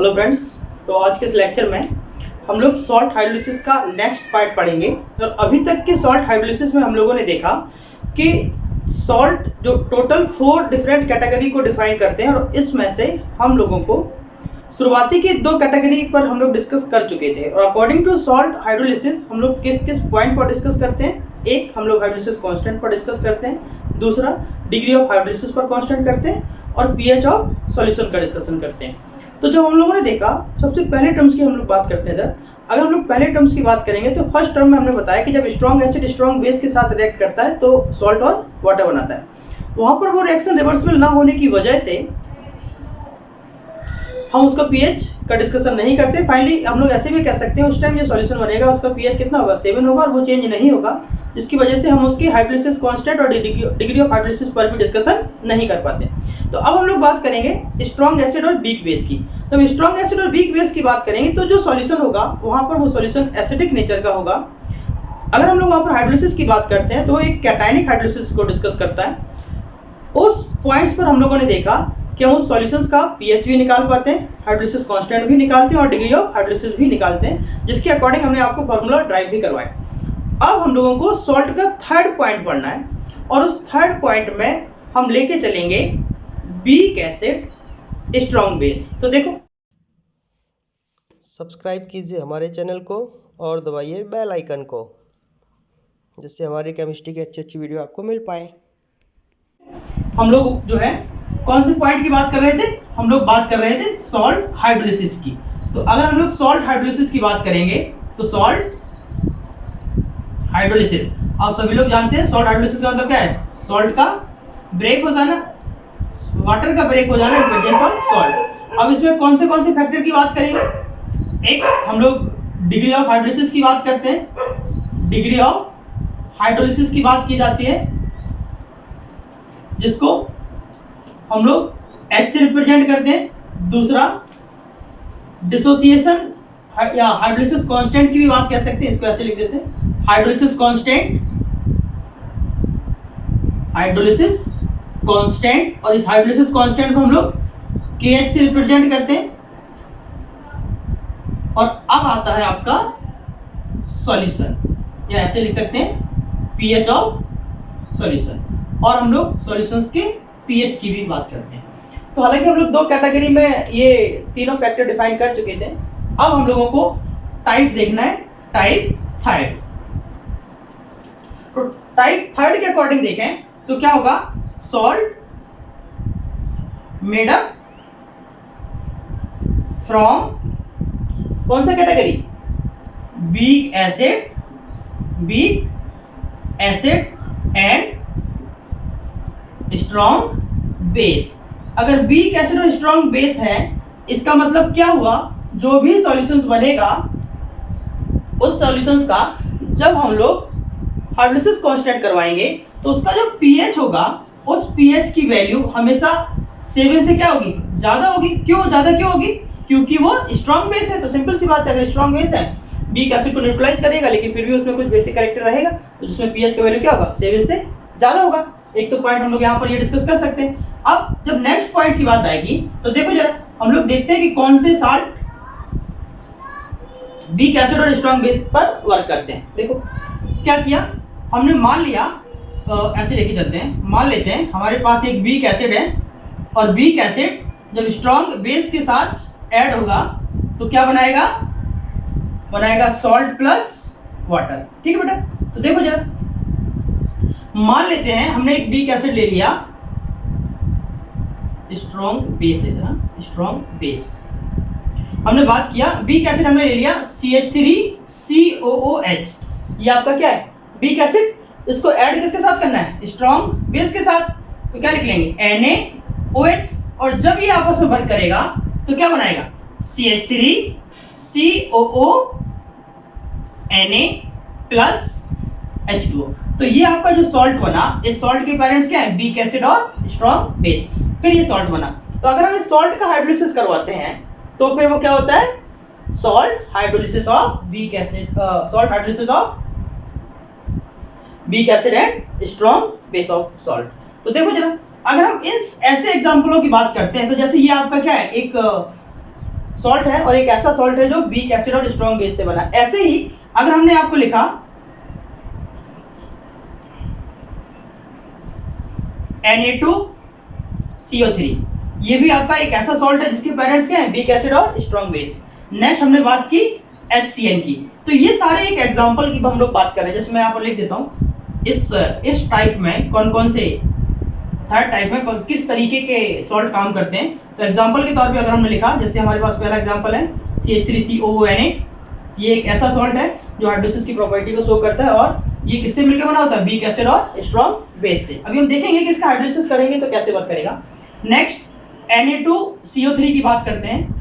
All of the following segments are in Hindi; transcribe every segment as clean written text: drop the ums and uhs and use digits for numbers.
हेलो फ्रेंड्स, तो आज के इस लेक्चर में हम लोग सॉल्ट हाइड्रोलिसिस का नेक्स्ट पार्ट पढ़ेंगे। और अभी तक के सॉल्ट हाइड्रोलिसिस में हम लोगों ने देखा कि सॉल्ट जो टोटल 4 डिफरेंट कैटेगरी को डिफाइन करते हैं, और इसमें से हम लोगों को शुरुआती की 2 कैटेगरी पर हम लोग डिस्कस कर चुके थे। और अकॉर्डिंग टू सॉल्ट हाइड्रोलिसिस हम लोग किस किस पॉइंट पर डिस्कस करते हैं, एक हम लोग हाइड्रोलिसिस कांस्टेंट पर डिस्कस करते हैं, दूसरा डिग्री ऑफ हाइड्रोलिसिस पर कांस्टेंट करते हैं, और पीएच ऑफ सॉल्यूशन का डिस्कशन करते हैं। तो जब हम लोगों ने देखा, सबसे पहले टर्म्स की हम लोग बात करते हैं। अगर हम लोग पहले टर्म्स की बात करेंगे तो फर्स्ट टर्म में हमने बताया कि जब स्ट्रॉन्ग एसिड स्ट्रॉन्ग बेस के साथ रिएक्ट करता है तो सॉल्ट और वाटर बनाता है। वहां पर वो रिएक्शन रिवर्सिबल ना होने की वजह से हम उसका पीएच का डिस्कशन नहीं करते। फाइनली हम लोग ऐसे भी कह सकते हैं उस टाइम जो सॉल्यूशन बनेगा उसका पीएच कितना होगा, 7 होगा, और वो चेंज नहीं होगा, जिसकी वजह से हम उसकी हाइड्रोलिसिस कांस्टेंट और डिग्री ऑफ हाइड्रोलिसिस पर भी डिस्कशन नहीं कर पाते। तो अब हम लोग बात करेंगे स्ट्रॉन्ग एसिड और वीक बेस की। जब स्ट्रॉन्ग एसिड और वीक बेस की बात करेंगे तो जो सॉल्यूशन होगा वहां पर वो सॉल्यूशन एसिडिक नेचर का होगा। अगर हम लोग वहां पर हाइड्रोलिसिस की बात करते हैं तो एक कैटायनिक हाइड्रोलिसिस को डिस्कस करता है। उस पॉइंट्स पर हम लोगों ने देखा कि हम उस सॉल्यूशंस का पीएच भी निकाल पाते हैं, हाइड्रोलिसिस कांस्टेंट भी निकालते हैं और डिग्री ऑफ हाइड्रोलिसिस भी निकालते हैं, जिसके अकॉर्डिंग हमने आपको फार्मूला ड्राइव भी करवाया। अब हम लोगों को सॉल्ट का थर्ड पॉइंट पढ़ना है, और उस थर्ड पॉइंट में हम लेके चलेंगे वीक एसिड स्ट्रॉन्ग बेस। तो देखो, सब्सक्राइब कीजिए हमारे चैनल को और दबाइए बेल आइकन को, जिससे हमारी केमिस्ट्री की अच्छी अच्छी वीडियो आपको मिल पाए। हम लोग जो है कौन से पॉइंट की बात कर रहे थे, हम लोग बात कर रहे थे सॉल्ट हाइड्रोलिसिस की। तो अगर हम लोग सॉल्ट हाइड्रोलिसिस की बात करेंगे तो सॉल्ट हाइड्रोलिसिस, आप सभी लोग जानते हैं सॉल्ट हाइड्रोलिसिस का मतलब क्या है, सॉल्ट का ब्रेक हो जाना, वाटर का ब्रेक हो जाना इन प्रेजेंस ऑफ सॉल्ट। अब इसमें कौन से फैक्टर की बात करेंगे, एक हम लोग डिग्री ऑफ हाइड्रोलिसिस की बात करते हैं, डिग्री ऑफ हाइड्रोलिसिस की बात की जाती है, जिसको हम लोग H से रिप्रेजेंट करते हैं। दूसरा डिसोसिएशन या हाइड्रोलिसिस कांस्टेंट की भी बात कर सकते हैं, इसको ऐसे लिख देते हैं, हाइड्रोलिसिस कांस्टेंट, हाइड्रोलिसिस कांस्टेंट, और इस हाइड्रोलिसिस कांस्टेंट को हम लोग KH से रिप्रेजेंट करते हैं। और अब आता है आपका सॉल्यूशन, या ऐसे लिख सकते हैं पीएच ऑफ सॉल्यूशन, और हम लोग सॉल्यूशंस के पीएच की भी बात करते हैं। तो हालांकि हम लोग 2 कैटेगरी में ये तीनों फैक्टर डिफाइन कर चुके थे। अब हम लोगों को टाइप देखना है, टाइप थर्ड। तो टाइप थर्ड के अकॉर्डिंग देखें तो क्या होगा, सॉल्ट मेड अप फ्रॉम कौन सा category, weak acid and strong base. अगर वीक एसिड और स्ट्रॉन्ग बेस है, इसका मतलब क्या हुआ, जो भी सॉल्यूशंस बनेगा उस सॉल्यूशंस का जब हम लोग हाइड्रोलिसिस कांस्टेंट करवाएंगे तो उसका जो पीएच होगा, उस पीएच की वैल्यू हमेशा 7 से क्या होगी, ज्यादा होगी। ज्यादा क्यों होगी, क्योंकि वो स्ट्रॉन्ग बेस है। तो सिंपल सी बात है, अगर स्ट्रॉन्ग बेस है वीक एसिड को न्यूट्रलाइज करेगा, लेकिन फिर भी उसमें कुछ बेसिक कैरेक्टर रहेगा, तो जिसमें पीएच का वैल्यू क्या होगा, 7 से ज्यादा होगा। एक तो पॉइंट हम लोग यहाँ पर ये डिस्कस कर सकते हैं। अब जब नेक्स्ट पॉइंट की बात आएगी तो देखो जरा, हम लोग देखते हैं कि कौन से साल्ट वीक एसिड और स्ट्रॉन्ग बेस पर वर्क करते हैं। देखो क्या किया हमने, मान लिया ऐसे लेके चलते हैं, मान लेते हैं हमारे पास एक वीक एसिड है, और वीक एसिड जब स्ट्रॉन्ग बेस के साथ ऐड होगा तो क्या बनाएगा सॉल्ट प्लस वाटर। ठीक है बेटा, तो देखो जरा, मान लेते हैं हमने एक वीक एसिड ले लिया, स्ट्रॉन्ग बेस है, स्ट्रॉन्ग बेस हमने बात किया, वीक एसिड हमने ले लिया CH3COOH, ये आपका क्या है, वीक एसिड। इसको ऐड किसके साथ करना है, स्ट्रॉन्ग बेस के साथ, तो क्या लिख लेंगे NaOH, और जब ये आपस में वर्क करेगा तो क्या बनाएगा, CH3COONA प्लस H2O। तो ये आपका जो सॉल्ट बना, इस सॉल्ट के पेरेंट्स क्या है, वीक एसिड और स्ट्रॉन्ग बेस, फिर ये सॉल्ट बना। तो अगर हम इस सॉल्ट का हाइड्रोलिसिस करवाते हैं तो फिर वो क्या होता है, salt hydrolysis of weak acid, salt hydrolysis of weak acid and strong base of salt. तो देखो जरा, अगर हम इस ऐसे एग्जांपलों की बात करते हैं तो जैसे ये आपका क्या है, एक सॉल्ट है और एक ऐसा सॉल्ट है जो वीक एसिड और स्ट्रॉन्ग बेस से बना है। ऐसे ही अगर हमने आपको लिखा Na2CO3, ये भी आपका एक ऐसा सॉल्ट है जिसके पेरेंट्स क्या है, वीक एसिड और स्ट्रॉन्ग बेस। नेक्स्ट हमने बात की HCN की। तो ये सारे एक एग्जांपल की हम लोग बात कर रहे हैं। जैसे मैं यहाँ पर लिख देता हूँ इस टाइप में कौन कौन से, थर्ड टाइप में किस तरीके के सॉल्ट काम करते हैं। तो एग्जांपल के तौर पे अगर हमने लिखा, जैसे हमारे पास पहला एग्जांपल है CH3COONA, ये एक ऐसा सॉल्ट है जो हाइड्रोलिसिस की प्रॉपर्टी को शो करता है और ये किससे मिलकर बना होता है, वीक एसिड और स्ट्रॉन्ग बेस से। अभी हम देखेंगे कि इसका हाइड्रोलिसिस करेंगे तो कैसे वर्क करेगा। नेक्स्ट Na2CO3 की बात करते हैं,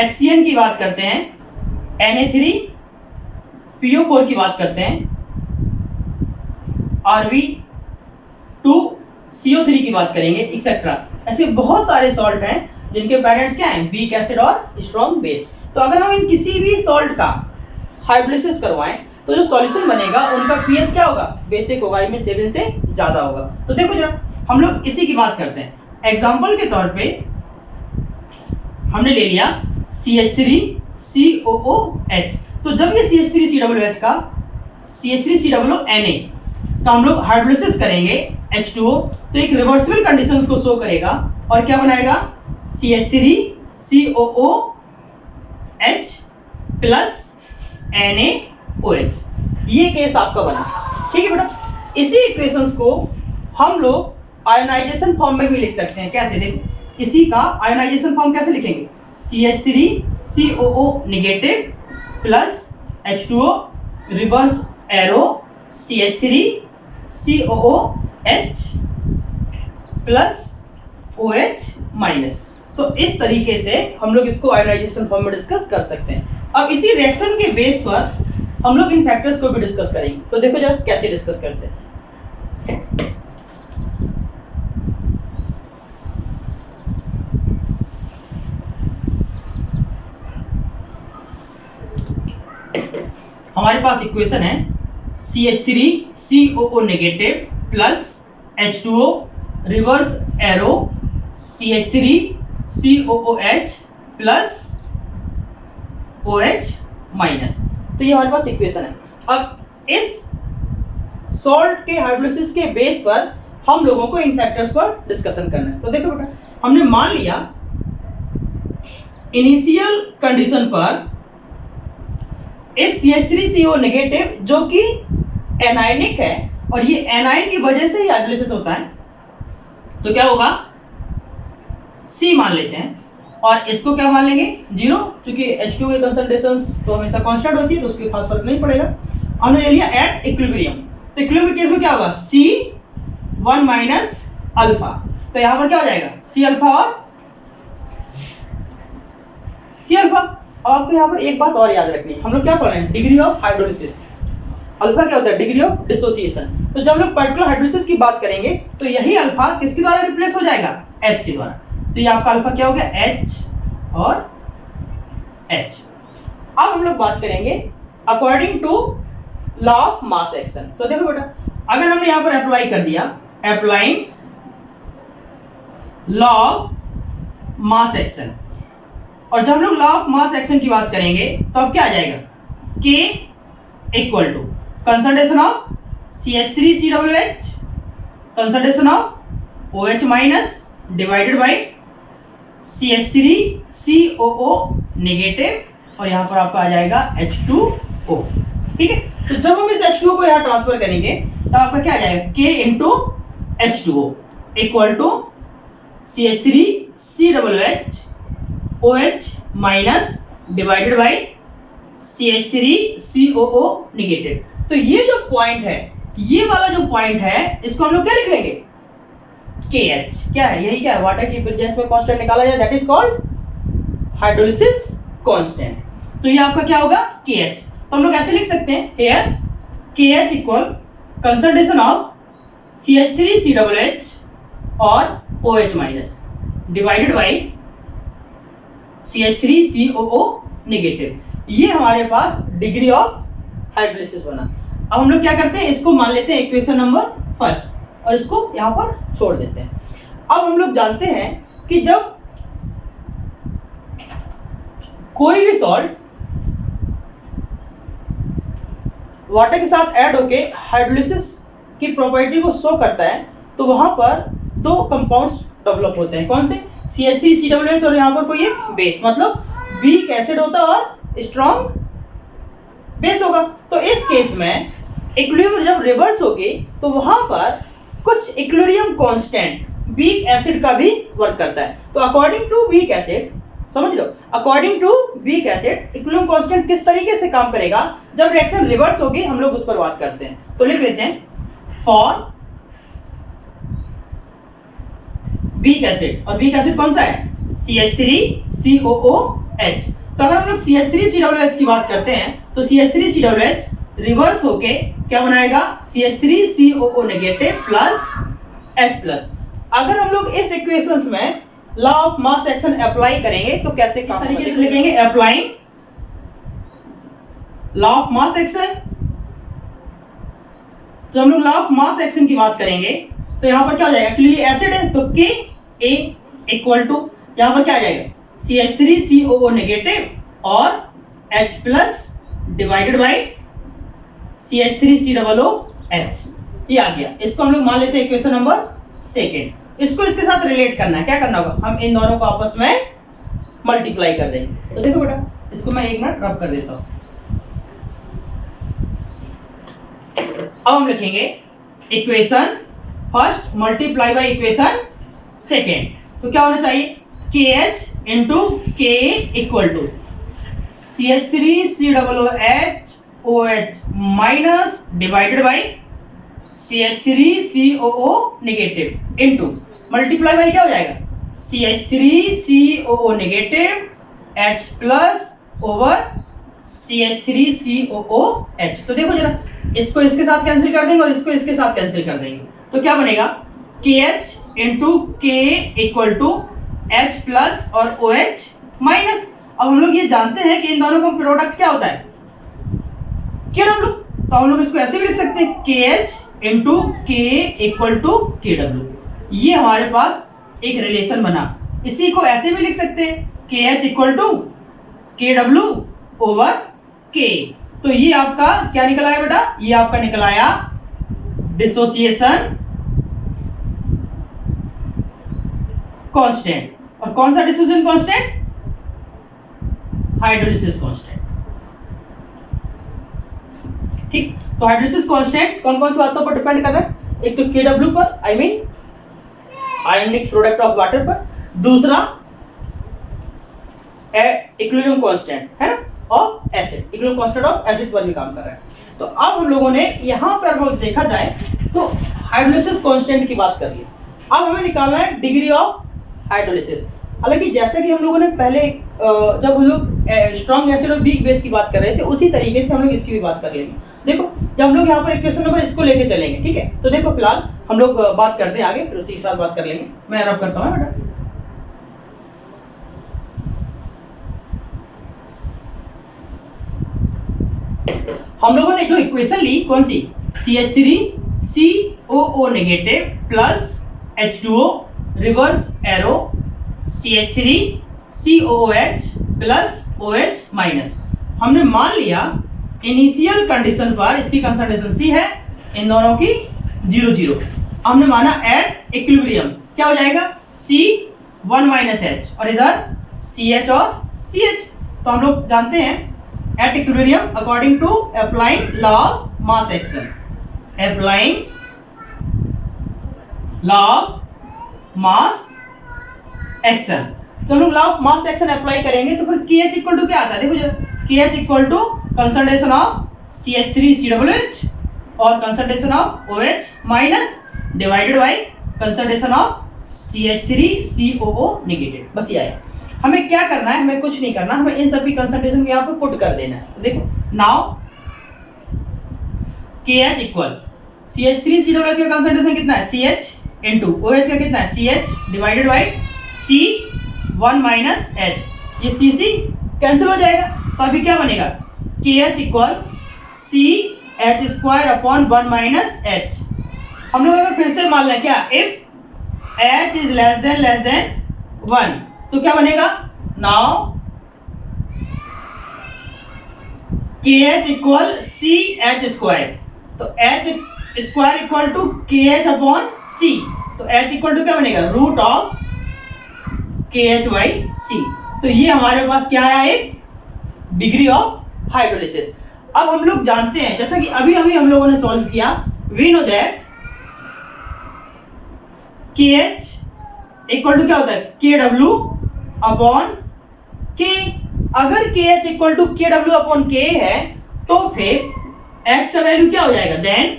HCN की बात करते हैं, Na3PO4 की बात करते हैं, Rb2CO3 की बात करेंगे, एक्सेट्रा। ऐसे बहुत सारे सॉल्ट हैं जिनके पेरेंट्स क्या हैं, वीक एसिड और स्ट्रॉन्ग बेस। तो अगर हम इन किसी भी सॉल्ट का हाइड्रोलिसिस करवाएं तो जो सॉल्यूशन बनेगा उनका पीएच क्या होगा, बेसिक होगा, I मीन 7 से ज्यादा होगा। तो देखो जरा हम लोग इसी की बात करते हैं। एग्जांपल के तौर पे हमने ले लिया CH3COOH। तो जब ये CH3COOH का CH3COONA तो हम लोग हाइड्रोलिसिस करेंगे H2O, तो एक रिवर्सिबल कंडीशंस को शो करेगा और क्या बनाएगा, CH3COOH प्लस NaOH। ये केस आपका बना, ठीक है बेटा। इसी इक्वेशंस को हम लोग आयोनाइजेशन फॉर्म में भी लिख सकते हैं। कैसे, देखो इसी का आयोनाइजेशन फॉर्म कैसे लिखेंगे, CH3COO negative plus H2O reverse arrow CH3COOH plus OH minus. तो इस तरीके से हम लोग इसको आयोनाइजेशन फॉर्म में डिस्कस कर सकते हैं। अब इसी रिएक्शन के बेस पर हम लोग इन फैक्टर्स को भी डिस्कस करेंगे। तो देखो जरा कैसे डिस्कस करते हैं। हमारे पास इक्वेशन है CH3COO negative plus H2O reverse arrow CH3COOH plus OH minus. तो ये हमारे पास इक्वेशन है। अब इस सॉल्ट के हाइड्रोलिसिस के बेस पर हम लोगों को इन फैक्टर्स पर डिस्कशन करना है। तो देखो बेटा, हमने मान लिया इनिशियल कंडीशन पर इस CH3CO नेगेटिव जो कि एनायनिक है और ये एनायन की वजह से ही हाइड्रोलिसिस होता है, तो क्या होगा, C मान लेते हैं और इसको क्या मान लेंगे, 0, क्योंकि H2 की कंसंट्रेशन तो हमेशा कांस्टेंट होती है तो उसके खास फर्क नहीं पड़ेगा। हमने ले लिया एट इक्विलिब्रियम। तो इक्विलिब्रियम के केस में क्या होगा, C1 माइनस अल्फा। तो यहां पर क्या हो जाएगा, C अल्फा और C अल्फा। अब आपको यहाँ पर एक बात और याद रखनी है, हम लोग क्या पढ़ रहे हैं, डिग्री ऑफ हाइड्रोलिसिस। अल्फा क्या होता है, डिग्री ऑफ डिसोसिएशन। तो जब हम लोग पर्टिकुलर हाइड्रोलिसिस की बात करेंगे तो यही अल्फा किसके द्वारा रिप्लेस हो जाएगा, H के द्वारा। तो ये आपका अल्फा क्या हो गया, H और H। अब हम लोग बात करेंगे according to law of mass action. तो देखो बेटा, अगर हमने यहाँ पर अप्लाई कर दिया, applying law of mass action, और जब हम लोग लॉ ऑफ मास एक्शन की बात करेंगे तो अब क्या आ जाएगा, K equal to concentration of CH3COOH concentration of OH minus divided by CH3COO negative और यहाँ पर आपका आ जाएगा H2O। ठीक है, तो जब हम इस H2O को यहाँ ट्रांसफर करेंगे तो आपका क्या आ जाएगा, K into H2O equal to CH3COOH OH minus divided by CH3COO negative. तो ये जो पॉइंट है, ये वाला जो पॉइंट है, इसको हम लोग क्या लिख लेंगे, KH। क्या है, यही क्या है, वाटर की प्रेजेंस में कांस्टेंट निकाला जाए, that is called hydrolysis constant. तो ये आपका क्या होगा, KH। तो हम लोग ऐसे लिख सकते हैं, here KH equal concentration of CH3COOH और OH minus divided by CH3COO negative. ये हमारे पास डिग्री ऑफ हाइड्रोलिसिस बना। अब हम लोग क्या करते हैं, इसको मान लेते हैं इक्वेशन नंबर फर्स्ट और इसको यहाँ पर छोड़ देते हैं। अब हम लोग जानते हैं कि जब कोई भी सॉल्ट वाटर के साथ ऐड होके हाइड्रोलिसिस की प्रॉपर्टी को शो करता है, तो वहां पर दो कंपाउंड्स डेवलप होते हैं। कौन से? CH3COOH और यहाँ पर कोई एक बेस, मतलब वीक एसिड होता है और स्ट्रॉन्ग बेस होगा। तो इस केस में इक्विलिब्रियम जब रिवर्स होगी तो वहां पर कुछ इक्विलिब्रियम कांस्टेंट वीक एसिड का भी वर्क करता है। तो अकॉर्डिंग टू वीक एसिड, समझ लो, according to weak acid equilibrium constant किस तरीके से काम करेगा जब रिएक्शन रिवर्स होगी, हम लोग उस पर बात करते हैं। तो लिख लेते हैं फॉर वीक एसिड, और वीक एसिड कौन सा है? CH3COOH। तो अगर हम लोग CH3COOH की बात करते हैं तो CH3COOH रिवर्स होके क्या बनाएगा? CH3COO negative plus H plus. अगर हम लोग इस इक्वेशंस में law of mass action apply करेंगे तो कैसे काम तरीके से लिखेंगे? Applying law of mass action. तो हम लोग लॉ ऑफ मास एक्शन की बात करेंगे तो यहां पर क्या हो जाएगा? एक्चुअली एसिड है तो Ka इक्वल टू यहां पर क्या आ जाएगा? CH3COO नेगेटिव और H plus divided by CH3COOH। ये आ गया। इसको हम लोग मान लेते हैं इक्वेशन नंबर सेकेंड। इसको इसके साथ रिलेट करना है। क्या करना होगा? हम इन दोनों को आपस में मल्टीप्लाई कर देंगे। तो देखो बेटा, इसको मैं एक मिनट रब कर देता हूं। अब हम लिखेंगे equation first multiply by equation second. तो क्या होना चाहिए? KH into Ka equal to CH3COOH minus divided by CH3COO negative into multiply by क्या हो जाएगा? CH3COO negative H plus over CH3COOH। तो देखो जरा, इसको इसके साथ कैंसिल कर देंगे और इसको इसके साथ कैंसिल कर देंगे। तो क्या बनेगा? KH into Ka equal to H plus और OH माइनस। अब हम लोग ये जानते हैं कि इन दोनों का प्रोडक्ट क्या होता है? KW। तो हम लोग इसको ऐसे भी लिख सकते हैं KH into Ka equal to KW। ये हमारे पास एक रिलेशन बना। इसी को ऐसे भी लिख सकते हैं KH equal to KW over K। तो ये आपका क्या निकल आया बेटा? ये आपका निकल आया डिसोसिएशन कांस्टेंट। और कौन सा डिसोसिएशन कांस्टेंट? Hydrolysis constant. ठीक। तो हाइड्रोलिसिस कांस्टेंट कौन कौन सी बातों पर डिपेंड कर रहा है? एक तो KW पर, I mean ionic product of water पर, दूसरा इक्विलिब्रियम कांस्टेंट है ना, और acid, equilibrium constant of acid पर भी काम कर रहा है। तो अब हम लोगों ने यहां पर अगर देखा जाए तो हाइड्रोलिसिस कांस्टेंट की बात कर ली। अब हमें निकालना है डिग्री ऑफ हाइड्रोलिसिस। हालांकि जैसे कि हम लोगों ने पहले जब हम लोग स्ट्रॉन्ग एसिड और वीक बेस की बात कर रहे थे, उसी तरीके से हम लोग इसकी भी बात कर लेंगे। देखो, जब हम लोग यहाँ पर इक्वेशन नंबर इसको लेके चलेंगे, ठीक है? तो देखो फिलहाल हम लोग बात करते हैं आगे, फिर उसी के साथ बात कर लेंगे। मैं रब करता हूँ बेटा। हम लोगों ने जो इक्वेशन ली कौन सी? CH3COO negative plus H2O reverse arrow CH3COOH plus OH minus. हमने मान लिया इनिशियल कंडीशन पर इसकी कंसंट्रेशन C है, इन दोनों की 0-0। हमने माना एट इक्विलिब्रियम क्या हो जाएगा? C1 माइनस H और इधर CH और CH। तो हम लोग जानते हैं at equilibrium according to applying law of mass action, applying law of mass action. तो हम लोग law of mass action apply करेंगे तो फिर KH इक्वल टू क्या आता है? देखो जरा, KH equal to concentration of CH3COOH और concentration of OH minus divided by concentration of CH3COO negative. बस ये आया। हमें क्या करना है? हमें कुछ नहीं करना, हमें इन सभी कंसंट्रेशन को यहाँ पे पुट कर देना है। देखो नाउ KH इक्वल CH3COOH का कंसंट्रेशन कितना है? CH इंटू OH का कितना है? CH divided by C1 minus H। ये CC कैंसिल हो जाएगा। तो अभी क्या बनेगा? KH इक्वल CH square upon 1 minus H। हम लोग अगर फिर से मान लें क्या, if H is less than 1 तो क्या बनेगा? Now K H equal C H square, तो H square equal to K H upon C, तो एच इक्वल टू क्या बनेगा, root of K H by सी। तो ये हमारे पास क्या आया, एक डिग्री ऑफ हाइड्रोलिसिस। अब हम लोग जानते हैं, जैसा कि अभी अभी हम लोगों ने सॉल्व किया, वी नो दैट के एच इक्वल टू क्या होता है, के डब्ल्यू अपॉन के। अगर के एच इक्वल टू के डब्ल्यू अपॉन के है तो फिर एच का वैल्यू क्या हो जाएगा, देन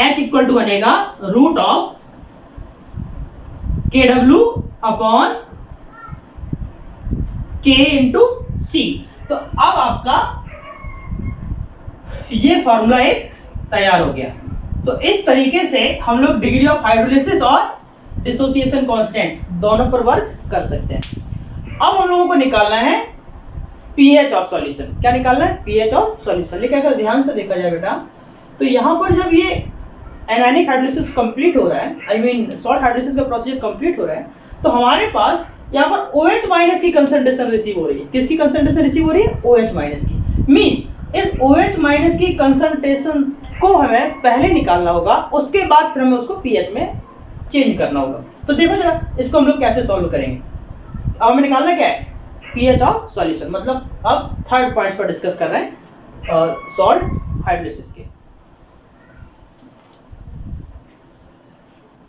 एच इक्वल टू बनेगा रूट ऑफ के डब्ल्यू अपॉन के इंटू सी। तो अब आपका ये फॉर्मूला एक तैयार हो गया। तो इस तरीके से हम लोग डिग्री ऑफ हाइड्रोलिसिस और डिसोसिएशन कांस्टेंट दोनों पर वर्क कर सकते हैं। अब हम लोगों को निकालना है पीएच ऑफ सॉल्यूशन। क्या निकालना है, पीएच ऑफ सॉल्यूशन। लेकिन अगर ध्यान से देखा जाए बेटा, तो यहां पर जब ये एनायनिक हाइड्रोलिसिस कंप्लीट हो रहा है, आई मीन सॉल्ट हाइड्रोलिसिस का प्रोसीजर कंप्लीट हो रहा है, तो हमारे पास यहाँ पर OH माइनस की कंसंट्रेशन रिसीव हो रही है। किसकी कंसंट्रेशन रिसीव हो रही है, OH माइनस की। मींस इस OH माइनस की कंसंट्रेशन को हमें पहले निकालना होगा, उसके बाद फिर हमें उसको पीएच में चेंज करना होगा। तो देखो जरा इसको हम लोग कैसे सॉल्व करेंगे। अब हमें निकालना क्या है, पीएच ऑफ सॉल्यूशन। मतलब अब थर्ड पॉइंट पर डिस्कस कर रहे हैं सॉल्ट हाइड्रोलिसिस के।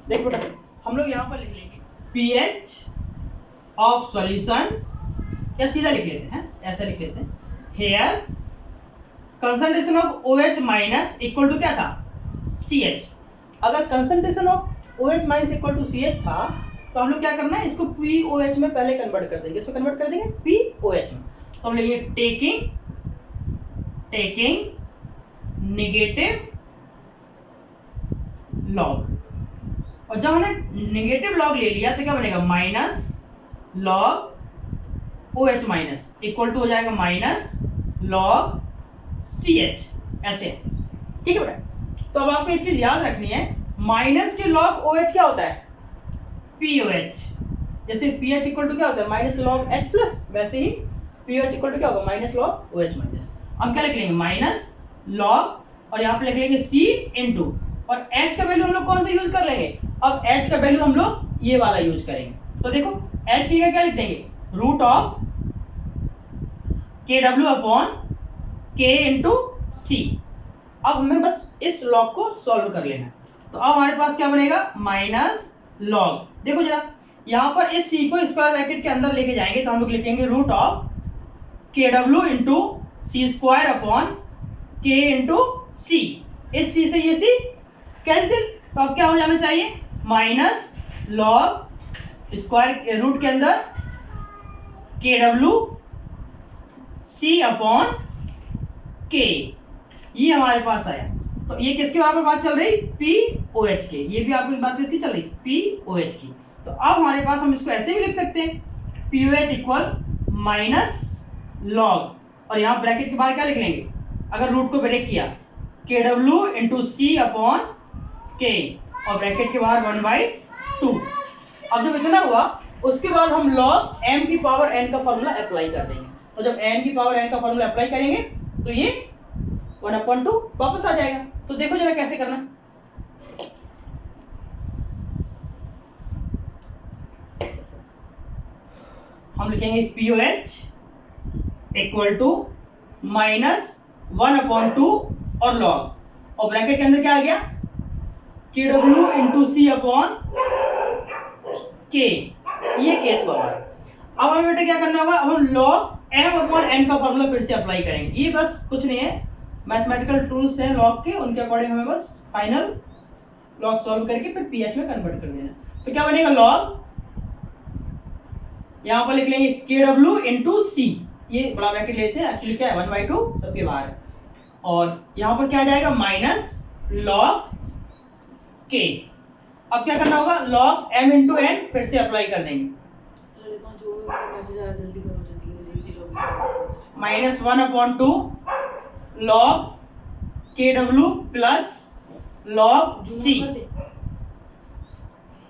देखो बेटा, हम लोग यहाँ पर लिख लेंगे पीएच ऑफ सॉल्यूशन, या सीधा लिख लेते हैं, ऐसा लिख लेते हैं, here concentration of OH minus equal to क्या था, CH। अगर concentration of OH minus equal to CH था तो हम लोग क्या करना है, इसको POH में पहले कन्वर्ट कर देंगे। इसको कन्वर्ट कर देंगे POH में। तो हम लेंगे टेकिंग नेगेटिव लॉग, और जब हमने नेगेटिव लॉग ले लिया तो क्या बनेगा, minus log OH minus equal to हो जाएगा माइनस लॉग CH, ऐसे है। ठीक है बेटा। तो अब आपको एक चीज याद रखनी है, माइनस के लॉग OH क्या होता है, POH। जैसे PH इक्वल टू क्या होता है, माइनस लॉग H प्लस, वैसे ही POH इक्वल टू क्या होगा, माइनस लॉग OH माइनस। हम क्या लिख लेंगे, माइनस लॉग, और यहाँ पे लिख लेंगे C इंटू, और H का वैल्यू हम लोग कौन सा यूज कर लेंगे, अब H का वैल्यू हम लोग ये वाला यूज करेंगे। तो देखो H की क्या लिख देंगे, रूट ऑफ के डब्ल्यू अपॉन के इंटू सी। अब हमें बस इस लॉग को सॉल्व कर लेना है। तो अब हमारे पास क्या बनेगा, माइनस लॉग, देखो जरा यहाँ पर इस सी को स्क्वायर ब्रैकेट के अंदर लेके जाएंगे तो हम लोग लिखेंगे रूट ऑफ के डब्ल्यू इंटू सी स्क्वायर अपॉन के इंटू सी। इस सी से ये सी कैंसिल, तो अब क्या हो जाना चाहिए, माइनस लॉग स्क्वायर रूट के अंदर के डब्ल्यू सी अपॉन के, ये हमारे पास आया। तो ये किसके बारे में बात चल रही, POH के। ये भी आपको बात किसकी चल रही, POH की। तो अब हमारे पास हम इसको ऐसे भी लिख सकते हैं, POH इक्वल माइनस लॉग, और यहाँ ब्रैकेट के बाहर क्या लिख लेंगे, अगर रूट को ब्रेक किया, KW इंटू सी अपॉन के, और ब्रैकेट के बाहर 1/2। अब जब इतना हुआ उसके बाद हम लॉग m की पावर n का फॉर्मूला अप्लाई कर देंगे। तो जब n की पावर n का फॉर्मूला अप्लाई करेंगे तो ये 1/2 वापस आ जाएगा। तो देखो जरा कैसे करना, हम लिखेंगे POH इक्वल टू माइनस 1/2 और लॉग, और ब्रैकेट के अंदर क्या आ गया, KW इंटू सी अपॉन के, ये केस हुआ हमारा। अब हमें बेटा क्या करना होगा, हम लॉग m अपॉन n का फॉर्मूला फिर से अप्लाई करेंगे। ये बस कुछ नहीं है, मैथमेटिकल टूल्स हैं लॉग के, उनके अकॉर्डिंग हमें बस फाइनल लॉग सॉल्व करके फिर पीएच में कन्वर्ट कर देना। तो क्या बनेगा, लॉग यहाँ पर लिख लेंगे KW इंटू सी, ये बड़ा ब्रैकेट लेते हैं, एक्चुअली क्या है 1/2 सबके बाहर है, और यहाँ पर क्या आ जाएगा, माइनस लॉग के। अब क्या करना होगा, लॉग m इंटू n फिर से अप्लाई कर देंगे, minus 1/2 log KW plus log C,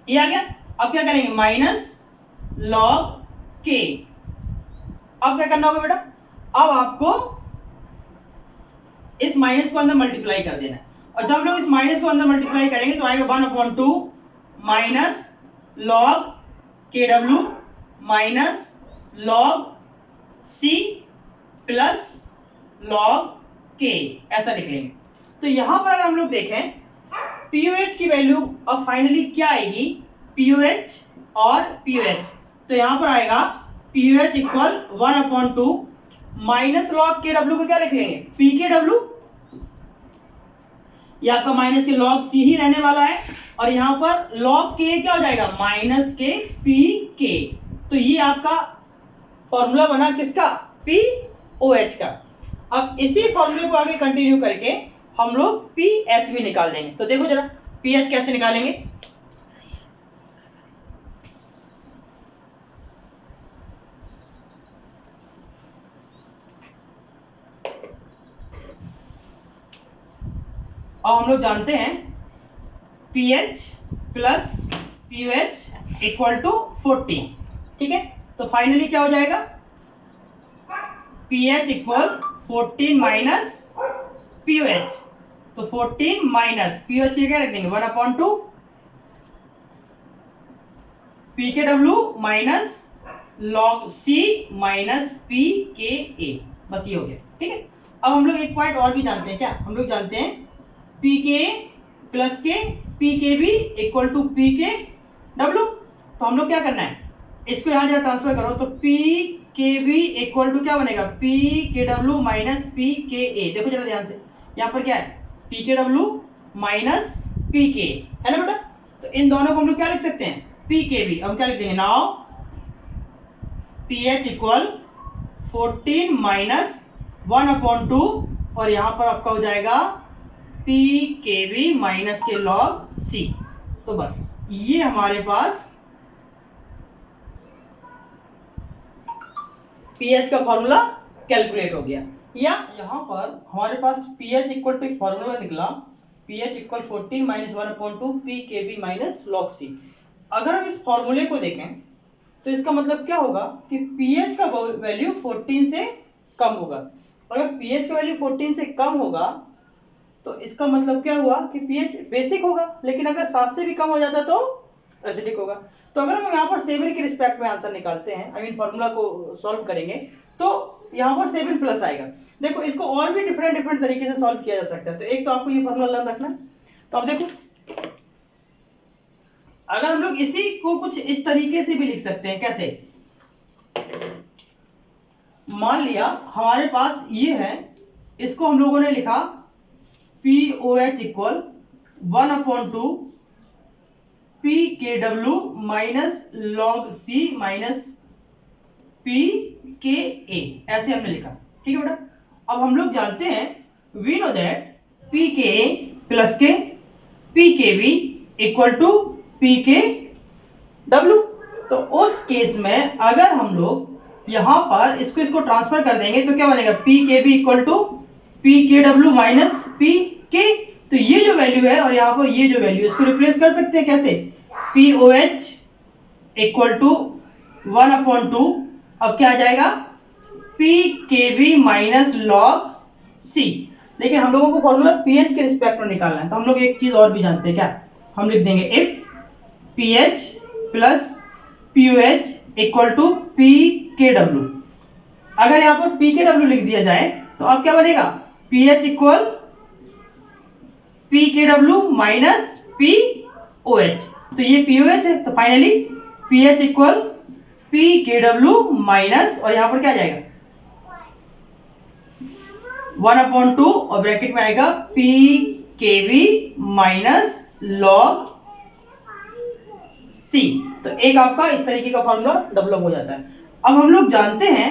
ये आ गया। अब क्या करेंगे, माइनस लॉग K। अब क्या करना होगा बेटा, अब आपको इस माइनस को अंदर मल्टीप्लाई कर देना है, और जब हम लोग इस माइनस को अंदर मल्टीप्लाई करेंगे तो आएगा 1/2 minus log KW minus log C plus log K, ऐसा लिख लेंगे। तो यहां पर अगर हम लोग देखें POH की वैल्यू अब फाइनली क्या आएगी, POH और POH, तो यहां पर आएगा POH equal 1/2 minus log KW को क्या लिख लेंगे, PKW, ये आपका माइनस के लॉग C ही रहने वाला है, और यहां पर लॉग K क्या हो जाएगा, माइनस के PK। तो ये आपका फॉर्मूला बना किसका, POH का। अब इसी फॉर्मूले को आगे कंटिन्यू करके हम लोग PH भी निकाल देंगे। तो देखो जरा PH कैसे निकालेंगे। अब हम लोग जानते हैं PH plus POH equal to 40, ठीक है। तो फाइनली क्या हो जाएगा, PH इक्वल 14 माइनस POH, तो 14 माइनस POH क्या रख देंगे 1/2 PKW minus log C minus PKA, बस ये हो गया, ठीक है। अब हम लोग एक पॉइंट और भी जानते हैं, क्या हम लोग जानते हैं PKA प्लस के PKB इक्वल टू PKW। तो हम लोग क्या करना है, इसको यहां जरा ट्रांसफर करो, तो PKB इक्वल टू क्या बनेगा, PKW माइनस PKA। देखो जरा ध्यान से, यहाँ पर क्या है PKW माइनस PK, है ना बेटा। तो इन दोनों को हम लोग क्या लिख सकते हैं, PKB। हम क्या लिख देंगे, नाउ PH इक्वल 14 माइनस 1/2, और यहाँ पर आपका हो जाएगा PKB माइनस के log C। तो बस ये हमारे पास PH का फॉर्मूला कैलकुलेट हो गया। या यहाँ पर हमारे पास PH इक्वल टू एक फॉर्मूला निकला, PH equal 14 minus 1/2 PKB minus log C। अगर हम इस फॉर्मूले को देखें तो इसका मतलब क्या होगा कि PH का वैल्यू 14 से कम होगा। अगर PH का वैल्यू 14 से कम होगा तो इसका मतलब क्या हुआ कि pH बेसिक होगा, लेकिन अगर 7 से भी कम हो जाता तो एसिडिक होगा। तो अगर हम यहाँ पर 7 के रिस्पेक्ट में आंसर निकालते हैं, आई मीन फॉर्मूला को सॉल्व करेंगे, तो यहाँ पर 7 प्लस आएगा। देखो इसको और भी डिफरेंट तरीके से सॉल्व किया जा सकता है। तो एक तो आपको ये फॉर्मूला लर्न रखना है। तो अब देखो अगर हम लोग इसी को कुछ इस तरीके से भी लिख सकते हैं, कैसे, मान लिया हमारे पास ये है, इसको हम लोगों ने लिखा POH equal 1/2 PKW minus log C minus PKA, ऐसे हमने लिखा, ठीक है बेटा। अब हम लोग जानते हैं we know that PKA plus के PKB इक्वल टू PKW। तो उस केस में अगर हम लोग यहां पर इसको ट्रांसफर कर देंगे तो क्या बनेगा, PKB equal to PKW minus PK। तो ये जो वैल्यू है और यहाँ पर ये जो वैल्यू, इसको रिप्लेस कर सकते हैं कैसे, POH इक्वल टू 1/2, अब क्या आ जाएगा PKB माइनस log C। लेकिन हम लोगों को फॉर्मूला PH के रिस्पेक्ट में निकालना है, तो हम लोग एक चीज और भी जानते हैं, क्या हम लिख देंगे if PH plus POH equal to PKW। अगर यहाँ पर PKW लिख दिया जाए तो अब क्या बनेगा, PH equal PKW minus POH। तो ये POH है, तो finally PH equal PKW minus, और यहां पर क्या आ जाएगा 1/2, और ब्रैकेट में आएगा PKB माइनस log C। तो एक आपका इस तरीके का फॉर्मूला डेवलप हो जाता है। अब हम लोग जानते हैं,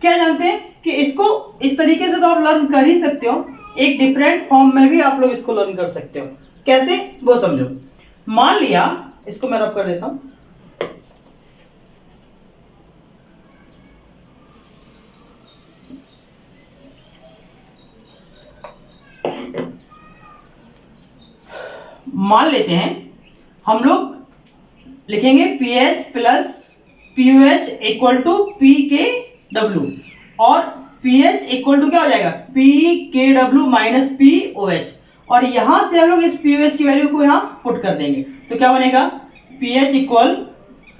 क्या जानते हैं कि इसको इस तरीके से तो आप लर्न कर ही सकते हो, एक डिफरेंट फॉर्म में भी आप लोग इसको लर्न कर सकते हो। कैसे, वो समझो। मान लिया, इसको मैं रब कर देता हूं, मान लेते हैं हम लोग लिखेंगे PH plus POH equal to PKW, और pH इक्वल टू क्या हो जाएगा, pKw माइनस pOH, और यहां से हम लोग इस pOH की वैल्यू को यहां पुट कर देंगे, तो क्या बनेगा, pH इक्वल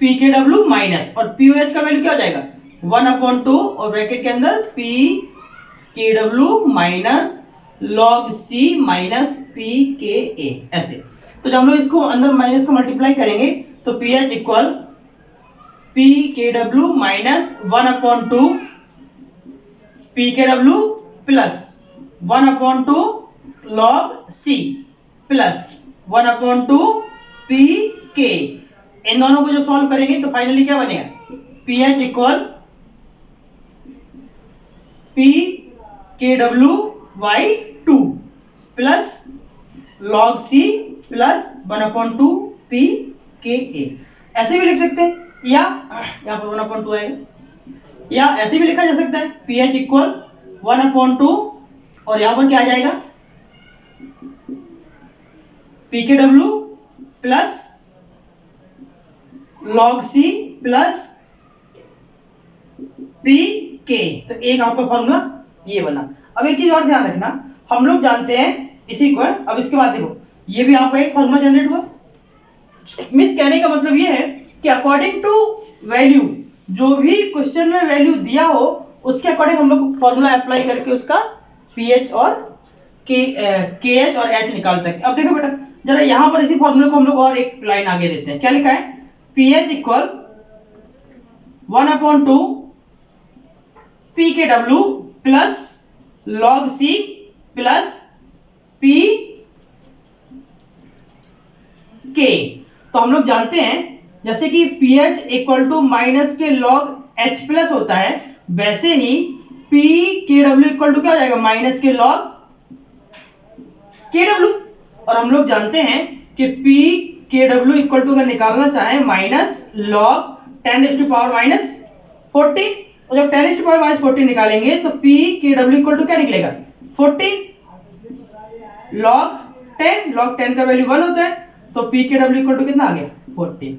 pKw माइनस, और pOH का वैल्यू क्या हो जाएगा 1/2, और ब्रैकेट के अंदर pKw minus log C minus pKa, ऐसे। तो जब हम लोग इसको अंदर माइनस को मल्टीप्लाई करेंगे तो pH equal pKw minus 1/2 pKw plus 1/2 log C plus 1/2 pK। इन दोनों को जब सॉल्व करेंगे तो फाइनली क्या बनेगा, pH equal pKw/2 plus log C plus 1/2 pKa। ऐसे भी लिख सकते हैं, या यहाँ पर 1/2 आएगा, या ऐसे भी लिखा जा सकता है pH इक्वल 1/2 और यहाँ पर क्या आ जाएगा pKw plus log C plus pK। तो एक आपका फॉर्मूला ये बना। अब एक चीज और ध्यान रखना, हम लोग जानते हैं इसी को, अब इसके बाद देखो ये भी आपका एक फॉर्मूला जनरेट हुआ। मिस कहने का मतलब ये है कि अकॉर्डिंग टू वैल्यू, जो भी क्वेश्चन में वैल्यू दिया हो उसके अकॉर्डिंग हम लोग फॉर्मूला अप्लाई करके उसका pH और KH और H निकाल सकते हैं। अब देखो बेटा जरा यहां पर इसी फॉर्मूले को हम लोग और एक लाइन आगे देते हैं। क्या लिखा है, pH equal 1/2 pKw plus log C plus pK। तो हम लोग जानते हैं जैसे कि pH इक्वल टू माइनस के log H प्लस होता है, वैसे ही pKw इक्वल टू क्या हो जाएगा, माइनस के log KW। और हम लोग जानते हैं कि pKw इक्वल टू अगर निकालना चाहें माइनस log 10⁻⁻14, और जब 10⁻⁻14 निकालेंगे तो pKw इक्वल टू क्या निकलेगा 14 log 10 का वैल्यू 1 होता है, तो pKw इक्वल टू कितना आ गया 14।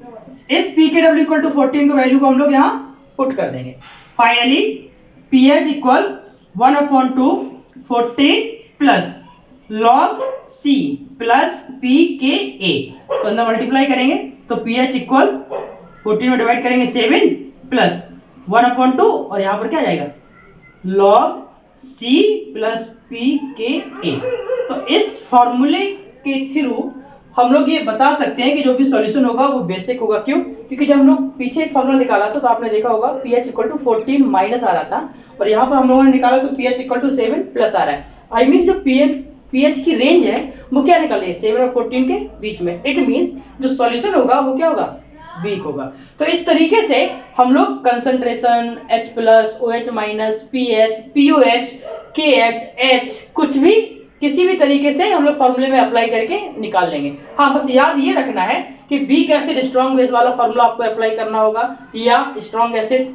इस pKw इक्वल टू 14 को वैल्यू को हम लोग यहाँ पुट कर देंगे। Finally pH equal 1/2 14 plus log C plus pKa, तो अंदर मल्टीप्लाई करेंगे तो pH इक्वल 14 में डिवाइड करेंगे 7 प्लस 1/2, और यहाँ पर क्या जाएगा log C प्लस pKa। तो इस फॉर्मूले के थ्रू हम लोग ये बता सकते हैं कि जो भी सॉल्यूशन होगा वो बेसिक होगा। क्यों, क्योंकि जब हम लोग पीछे एक फॉर्मूला निकाला था तो आपने देखा होगा pH इक्वल टू 14 माइनस आ रहा था, और यहाँ पर हम लोगों ने निकाला तो pH इक्वल टू 7 प्लस आ रहा है। आई मीन जो pH की रेंज है वो क्या निकल रही है 7 और 14 के बीच में। इट मीन्स जो सॉल्यूशन होगा वो क्या होगा, वीक होगा। तो इस तरीके से हम लोग concentration H plus OH minus pH POH KH H कुछ भी किसी भी तरीके से हम लोग फॉर्मूले में अप्लाई करके निकाल लेंगे। हाँ बस याद ये रखना है कि वीक एसिड स्ट्रॉन्ग बेस वाला फॉर्मूला आपको अप्लाई करना होगा, या स्ट्रॉन्ग एसिड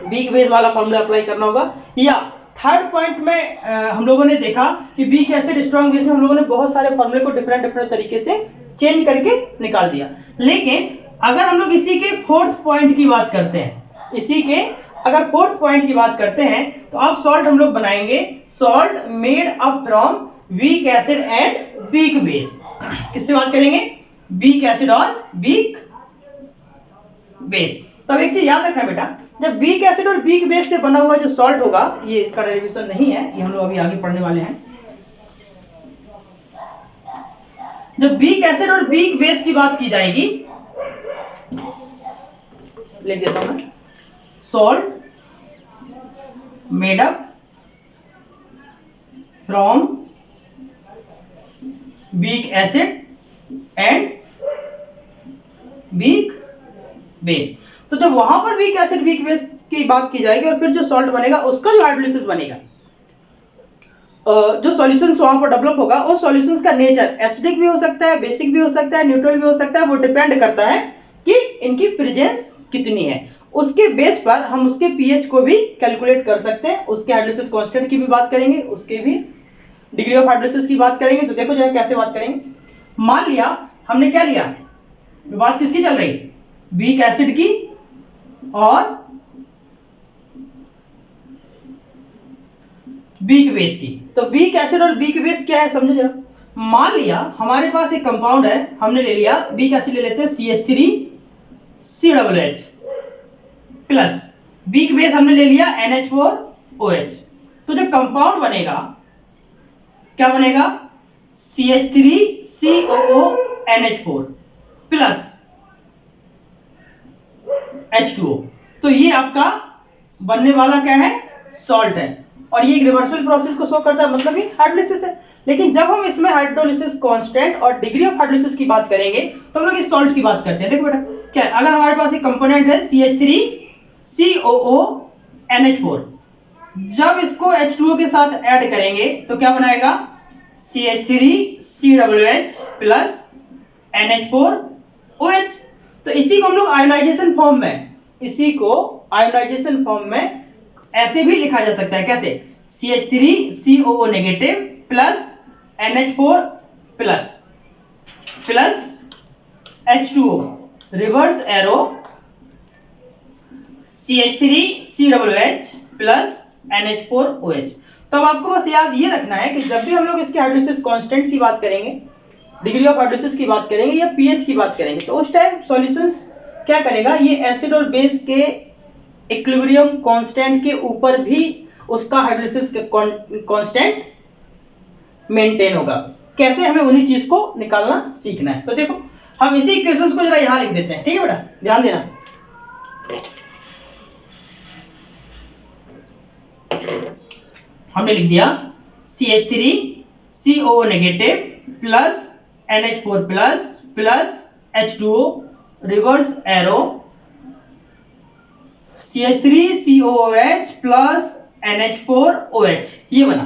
वीक बेस वाला फॉर्मूला अप्लाई करना होगा। या थर्ड पॉइंट में हम लोगों ने देखा कि वीक एसिड स्ट्रॉन्ग बेस में हम लोगों ने बहुत सारे फॉर्मूले को डिफरेंट तरीके से चेंज करके निकाल दिया। लेकिन अगर हम लोग इसी के फोर्थ पॉइंट की बात करते हैं, इसी के अगर फोर्थ पॉइंट की बात करते हैं तो अब सॉल्ट हम लोग बनाएंगे, salt made up from weak acid and weak base. किससे बात करेंगे, वीक एसिड और वीक बेस। तो अब एक चीज याद रखना बेटा, जब वीक एसिड और वीक बेस से बना हुआ जो सॉल्ट होगा, ये इसका डेरिवेशन नहीं है, ये हम लोग अभी आगे पढ़ने वाले हैं। जब वीक एसिड और वीक बेस की बात की जाएगी, लिख देता हूं मैं, salt made up from weak acid and weak base। तो जब वहां पर weak acid weak base की बात की जाएगी और फिर जो सॉल्ट बनेगा उसका जो हाइड्रोलिसिस बनेगा, जो सॉल्यूशंस वहां पर डेवलप होगा उस सॉल्यूशंस का नेचर एसिडिक भी हो सकता है, बेसिक भी हो सकता है, न्यूट्रल भी हो सकता है। वो डिपेंड करता है कि इनकी प्रेजेंस कितनी है। उसके बेस पर हम उसके pH को भी कैलकुलेट कर सकते हैं, उसके हाइड्रोलिसिस कांस्टेंट की भी बात करेंगे, उसके भी डिग्री ऑफ हाइड्रोलिसिस की बात करेंगे। तो देखो जरा कैसे बात करेंगे। मान लिया हमने क्या लिया, बात किसकी चल रही, वीक एसिड की और वीक बेस की। तो वीक एसिड और वीक बेस क्या है समझो जरा। मान लिया हमारे पास एक कंपाउंड है, हमने ले लिया वीक एसिड, ले लेते हैं CH3COOH प्लस वीक बेस हमने ले लिया NH4OH। तो जो कंपाउंड बनेगा क्या बनेगा, CH3COONH4 प्लस H2O। तो ये आपका बनने वाला क्या है, सॉल्ट है। और ये एक रिवर्सिबल प्रोसेस को शो करता है, मतलब ये हाइड्रोलिसिस है। लेकिन जब हम इसमें हाइड्रोलिसिस कांस्टेंट और डिग्री ऑफ हाइड्रोलिसिस की बात करेंगे तो हम लोग इस सॉल्ट की बात करते हैं। देखो बेटा क्या है, अगर हमारे पास एक कंपोनेंट है CH3COONH4, जब इसको H2O के साथ ऐड करेंगे तो क्या बनाएगा, CH3COOH प्लस NH4OH। तो इसी को हम लोग आयोनाइजेशन फॉर्म में, इसी को आयोनाइजेशन फॉर्म में ऐसे भी लिखा जा सकता है, कैसे, CH3COO negative plus NH4 plus plus H2O, reverse arrow CH3COOH plus NH4OH। तब आपको बस याद ये रखना है कि जब भी हम लोग इसके हाइड्रोलिसिस कांस्टेंट की बात करेंगे, डिग्री ऑफ हाइड्रोलिसिस की बात करेंगे या पीएच की बात करेंगे, तो उस टाइम सॉल्यूशंस क्या करेगा, ये एसिड और बेस के इक्विलिब्रियम कांस्टेंट के ऊपर भी उसका हाइड्रोलिसिस कांस्टेंट मेंटेन होगा। कैसे, हमें उन्हीं चीज को निकालना सीखना है। तो देखो हम इसी इक्वेशंस को जरा यहां लिख देते हैं, ठीक है बेटा, ध्यान देना। हमने लिख दिया CH3COO negative plus NH4 plus plus H2O, reverse arrow CH3COOH plus NH4OH, ये बना।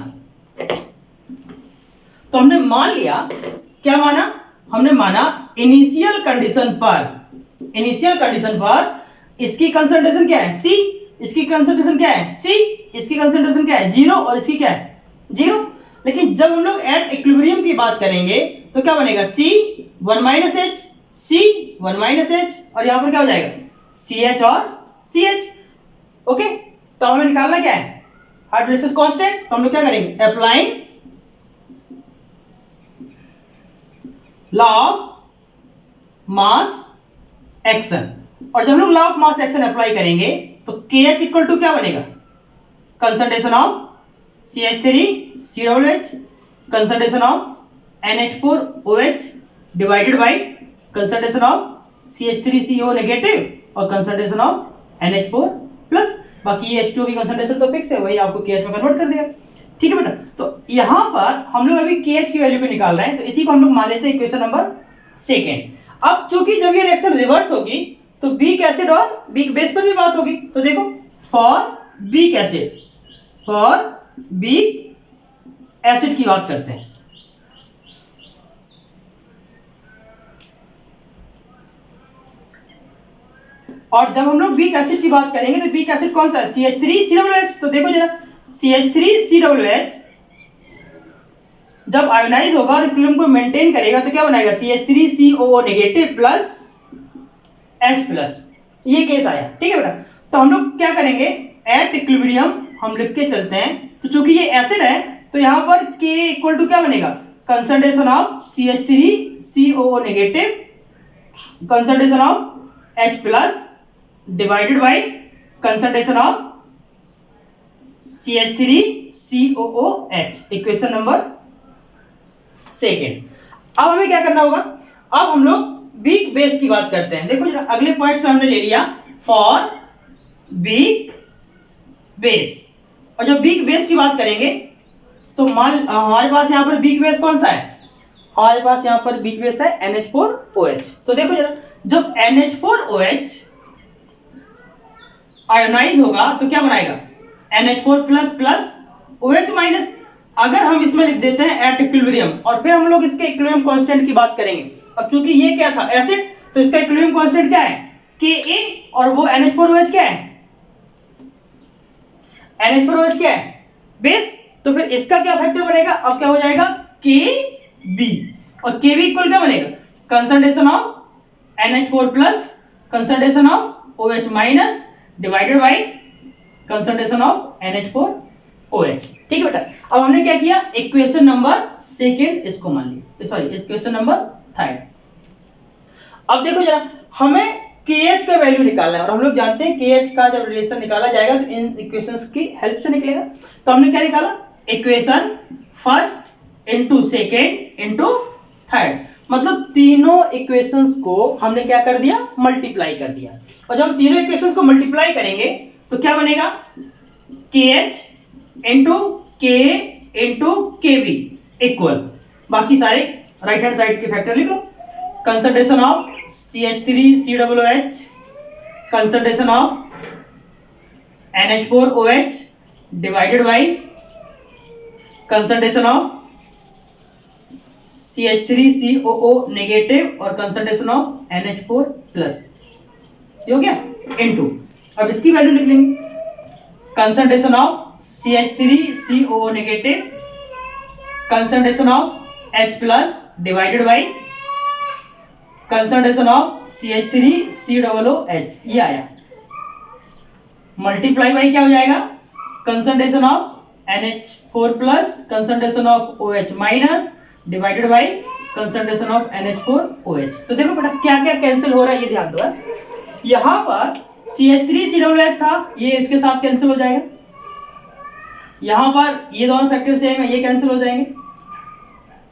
तो हमने मान लिया, क्या माना, हमने माना इनिशियल कंडीशन पर इसकी कंसंट्रेशन क्या है, C, इसकी कंसंट्रेशन क्या है, C, इसकी कंसंट्रेशन क्या है, 0, और इसकी क्या है, 0। लेकिन जब हम लोग एट इक्विलिब्रियम की बात करेंगे तो क्या बनेगा, C1-H, C1-H, और यहां पर क्या हो जाएगा, CH और CH। ओके, तो हमें निकालना क्या है, हाइड्रोलिसिस कांस्टेंट। तो हम लोग क्या करेंगे, applying law of mass action. और जब हम लोग law of mass action apply करेंगे तो KH इक्वल टू क्या बनेगा, concentration of CH3COOH, concentration of NH4OH divided by concentration of CH3CO negative और कंसंट्रेशन ऑफ NH4 प्लस। बाकी ये H2O की कंसंट्रेशन तो फिक्स है, वही आपको KH में कन्वर्ट कर देगा, ठीक है बेटा। तो यहां पर हम लोग अभी KH की वैल्यू पे निकाल रहे हैं, तो इसी को हम लोग मान लेते हैं इक्वेशन नंबर 2। अब चूंकि जब ये रिएक्शन रिवर्स होगी तो वीक एसिड और वीक बेस पर भी बात होगी। तो देखो फॉर वीक एसिड की बात करते हैं। और जब हम लोग वीक एसिड की बात करेंगे तो वीक एसिड कौन सा है, CH3COOH। तो देखो जरा CH3COOH जब आयोनाइज होगा और इक्विलिब्रियम को मेंटेन करेगा तो क्या बनाएगा, CH3COO negative plus H plus. ये केस आया, ठीक है बेटा। तो हम लोग क्या करेंगे, एट इक्विलिब्रियम हम लिख के चलते हैं। तो चूंकि ये एसिड है तो यहां पर K इक्वल टू क्या बनेगा, concentration of CH3COO negative, concentration of H plus divided by concentration of CH3COOH, equation number 2। अब हमें क्या करना होगा, अब हम लोग वीक बेस की बात करते हैं। देखो जरा अगले पॉइंट्स पे हमने ले लिया फॉर वीक बेस। और जब वीक बेस की बात करेंगे तो मान हमारे पास यहां पर वीक बेस कौन सा है, हमारे पास यहां पर वीक बेस है NH4OH। तो देखो जरा जब NH4OH आयोनाइज होगा तो क्या बनाएगा, NH4 plus plus OH minus. अगर हम इसमें लिख देते हैं एट इक्विलिब्रियम और फिर हम लोग इसके इक्विलिब्रियम कांस्टेंट की बात करेंगे। अब चूंकि ये क्या था, एसिड, तो इसका इक्विलिब्रियम कांस्टेंट क्या है, Ka, और वो NH4OH क्या है, NH4OH क्या है, बेस। तो फिर इसका क्या फैक्टर बनेगा, अब क्या हो जाएगा, Kb, और Kb इक्वल क्या बनेगा, concentration of NH4 plus concentration of OH minus divided bye concentration of NH4 OH। ठीक है बेटा, अब हमने क्या किया, इक्वेशन नंबर सेकेंड इसको मान लिया, सॉरी इक्वेशन नंबर थर्ड। अब देखो जरा, हमें KH का वैल्यू निकालना है और हम लोग जानते हैं KH का जब रिलेशन निकाला जाएगा तो इन इक्वेशंस की हेल्प से निकलेगा। तो हमने क्या निकाला, equation first into second into third, मतलब तीनों इक्वेशंस को हमने क्या कर दिया, मल्टीप्लाई कर दिया। और जब हम तीनों इक्वेशंस को मल्टीप्लाई करेंगे तो क्या बनेगा, KH into K into KB equal, बाकी सारे राइट हैंड साइड के फैक्टर लिख लो, concentration of CH3COOH, concentration of NH4OH divided by concentration of CH3COO negative और कंसंट्रेशन ऑफ NH4 प्लस, ये हो गया इनटू, अब इसकी वैल्यू लिख लेंगे, concentration of CH3COO negative, concentration of H plus divided by concentration of CH3COOH, ये आया, मल्टीप्लाई बाई क्या हो जाएगा, concentration of NH4 plus concentration of OH minus divided by concentration of NH4OH। तो देखो बेटा क्या क्या कैंसिल हो रहा है, ये ध्यान दो। यहां पर CH3COOH था, ये इसके साथ कैंसिल हो जाएगा, यहां पर ये दोनों फैक्टर सेम है, ये कैंसिल हो जाएंगे,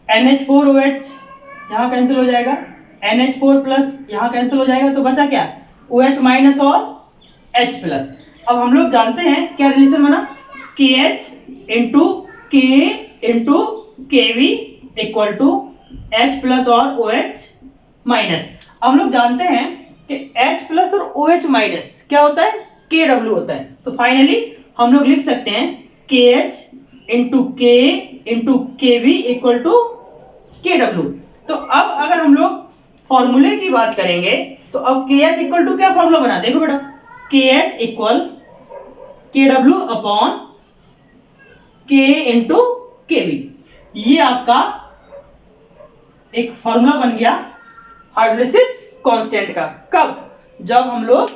NH4OH यहां कैंसिल हो जाएगा, NH4 प्लस यहां कैंसिल हो जाएगा, तो बचा क्या, OH माइनस और H प्लस। अब हम लोग जानते हैं क्या रिलेशन बना, KH into K into KB equal to H plus और OH माइनस। हम लोग जानते हैं कि H प्लस और OH माइनस क्या होता है, KW होता है। तो फाइनली हम लोग लिख सकते हैं KH into K into KB equal to KW। तो अब अगर हम लोग फॉर्मूले की बात करेंगे तो अब KH इक्वल टू क्या फॉर्मूला बना, देखो बेटा, KH equal KW upon K into KB, ये आपका एक फॉर्मूला बन गया हाइड्रोलिसिस कांस्टेंट का। कब, जब हम लोग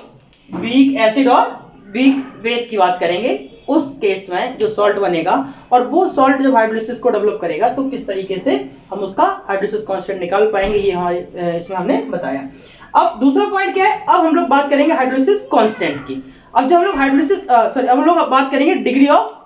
वीक एसिड और वीक बेस की बात करेंगे, उस केस में जो सॉल्ट बनेगा और वो सॉल्ट जब हाइड्रोलिसिस को डेवलप करेगा तो किस तरीके से हम उसका हाइड्रोलिसिस कांस्टेंट निकाल पाएंगे, ये हमारे इसमें हमने बताया। अब दूसरा पॉइंट क्या है, अब हम लोग बात करेंगे हाइड्रोलिसिस कांस्टेंट की। अब जब हम लोग हाइड्रोलिसिस अब हम लोग बात करेंगे डिग्री ऑफ,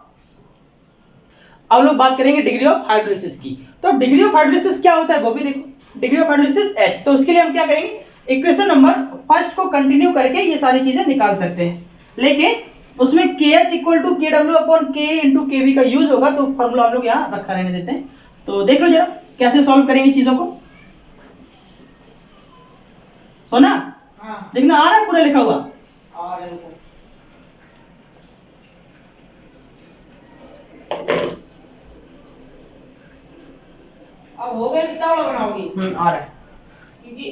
अब लोग बात करेंगे डिग्री ऑफ हाइड्रोलिसिस की। तो डिग्री ऑफ हाइड्रोलिसिस क्या होता है वो भी देखो, डिग्री ऑफ हाइड्रोलिसिस H। तो उसके लिए हम क्या करेंगे, इक्वेशन नंबर फर्स्ट को कंटिन्यू करके ये सारी चीजें निकाल सकते हैं, लेकिन उसमें KH equal to KW upon K into KB का यूज होगा, तो फॉर्मूला हम लोग यहाँ रखा रहने देते हैं। तो देख लो जरा कैसे सॉल्व करेंगे चीजों को, सोना देखना आ रहा है पूरा लिखा हुआ, अब हो गया, कितना बड़ा बनाओगी? आ रहा है, क्योंकि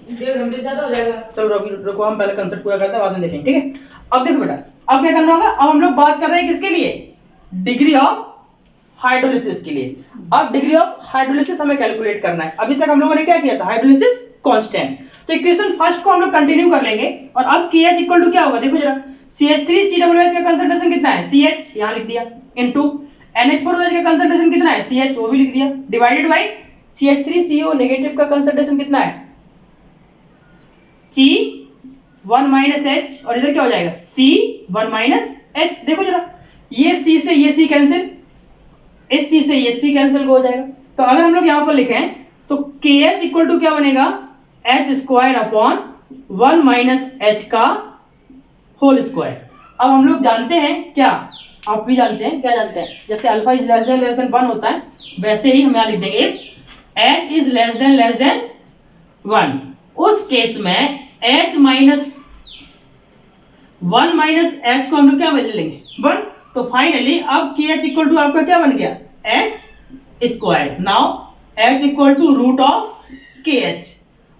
1.5 घंटे ज्यादा हो जाएगा। चलो रुको हम पहले कंसेप्ट पूरा करते हैं, बाद में देखेंगे, ठीक है। अब देखो बेटा, अब क्या करना होगा, अब हम लोग बात कर रहे हैं किसके लिए, डिग्री ऑफ हाइड्रोलिसिस के लिए। अब डिग्री ऑफ हाइड्रोलिसिस हमें कैलकुलेट करना है। अभी तक हम लोगों ने क्या किया था, हाइड्रोलिसिस कांस्टेंट। तो इक्वेशन फर्स्ट को हम लोग कंटिन्यू कर लेंगे और अब KH इक्वल टू क्या होगा, देखो जरा, CH3COOH का कंसंट्रेशन कितना है, CH यहां लिख दिया, इनटू NH4OH का कंसंट्रेशन कितना है, CH वो भी लिख दिया, डिवाइडेड बाय CH3CO नेगेटिव का कंसंट्रेशन कितना है, C1 माइनस H, और इधर क्या हो जाएगा, C1 माइनस H। देखो जरा, ये C से ये C कैंसिल, इस C से ये C कैंसिल हो जाएगा। तो अगर हम लोग यहां पर लिखें तो KH इक्वल टू क्या बनेगा, H square upon 1 minus H का होल स्क्वायर। अब हम लोग जानते हैं क्या, आप भी जानते हैं, क्या जानते हैं, जैसे अल्फा इज लेस देन 1 होता है, वैसे ही हम यहाँ लिख देंगे H इज लेस देन 1। उस केस में H माइनस 1 माइनस H को हम लोग क्या बदल लेंगे, 1। तो फाइनली अब KH इक्वल टू आपका क्या बन गया, H square. Now H equal to root of KH।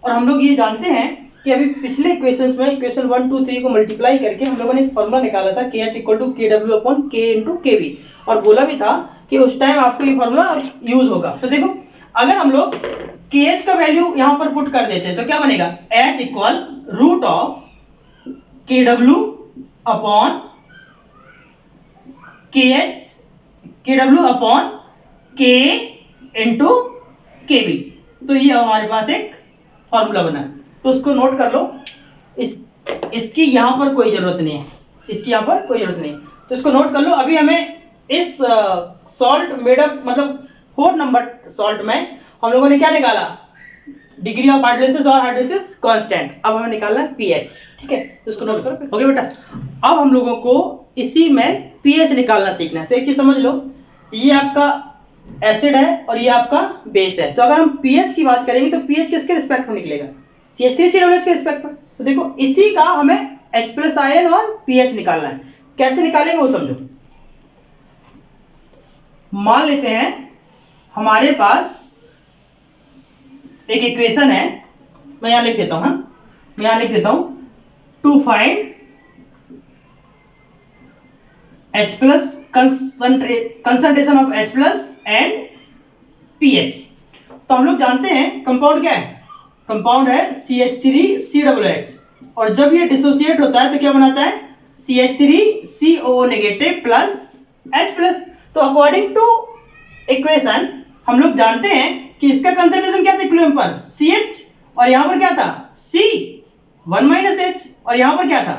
और हम लोग ये जानते हैं कि अभी पिछले इक्वेशंस में इक्वेशन 1 2 3 को मल्टीप्लाई करके हम लोगों ने फॉर्मूला निकाला था KH equal to KW upon K into KB, और बोला भी था कि उस टाइम आपको ये फॉर्मूला यूज होगा। तो देखो, अगर हम लोग KH का वैल्यू यहां पर पुट कर देते हैं तो क्या बनेगा, H equal root of KW upon K W upon K into K B. तो ये हमारे पास एक फॉर्मूला बना, तो उसको नोट कर लो। इसकी यहाँ पर कोई जरूरत नहीं है, इसकी यहाँ पर कोई जरूरत नहीं, तो इसको नोट कर लो। अभी हमें इस सॉल्ट मेडअप मतलब 4 नंबर सॉल्ट में हम लोगों ने क्या निकाला, डिग्री ऑफ हाइड्रोलिसिस और हाइड्रोलिसिस कांस्टेंट। अब हमें निकालना है पीएच, ठीक है, तो इसको नोट करो। ओके बेटा, अब हम लोगों को इसी में पीएच निकालना सीखना है। तो एक चीज समझ लो, ये आपका एसिड है और ये आपका बेस है। तो अगर हम पीएच की बात करेंगे तो पीएच किसके रिस्पेक्ट में निकलेगा, CH3COOH के रिस्पेक्ट में। तो देखो इसी का हमें H+ आयन और पीएच निकालना है। कैसे निकालेंगे वो समझो। मान लेते हैं हमारे पास एक इक्वेशन है, मैं यहां लिख देता हूं, मैं यहां लिख देता हूं, to find H+ concentration of H+ and pH. तो हम लोग जानते हैं कंपाउंड क्या है, कंपाउंड है CH3COOH, और जब ये डिसोसिएट होता है तो क्या बनाता है, CH3COO नेगेटिव प्लस H+। तो अकॉर्डिंग टू इक्वेशन हम लोग जानते हैं कि इसका कंसंट्रेशन क्या था इक्विलिब्रियम पर, CH, और यहां पर क्या था C1 - H, और यहां पर क्या था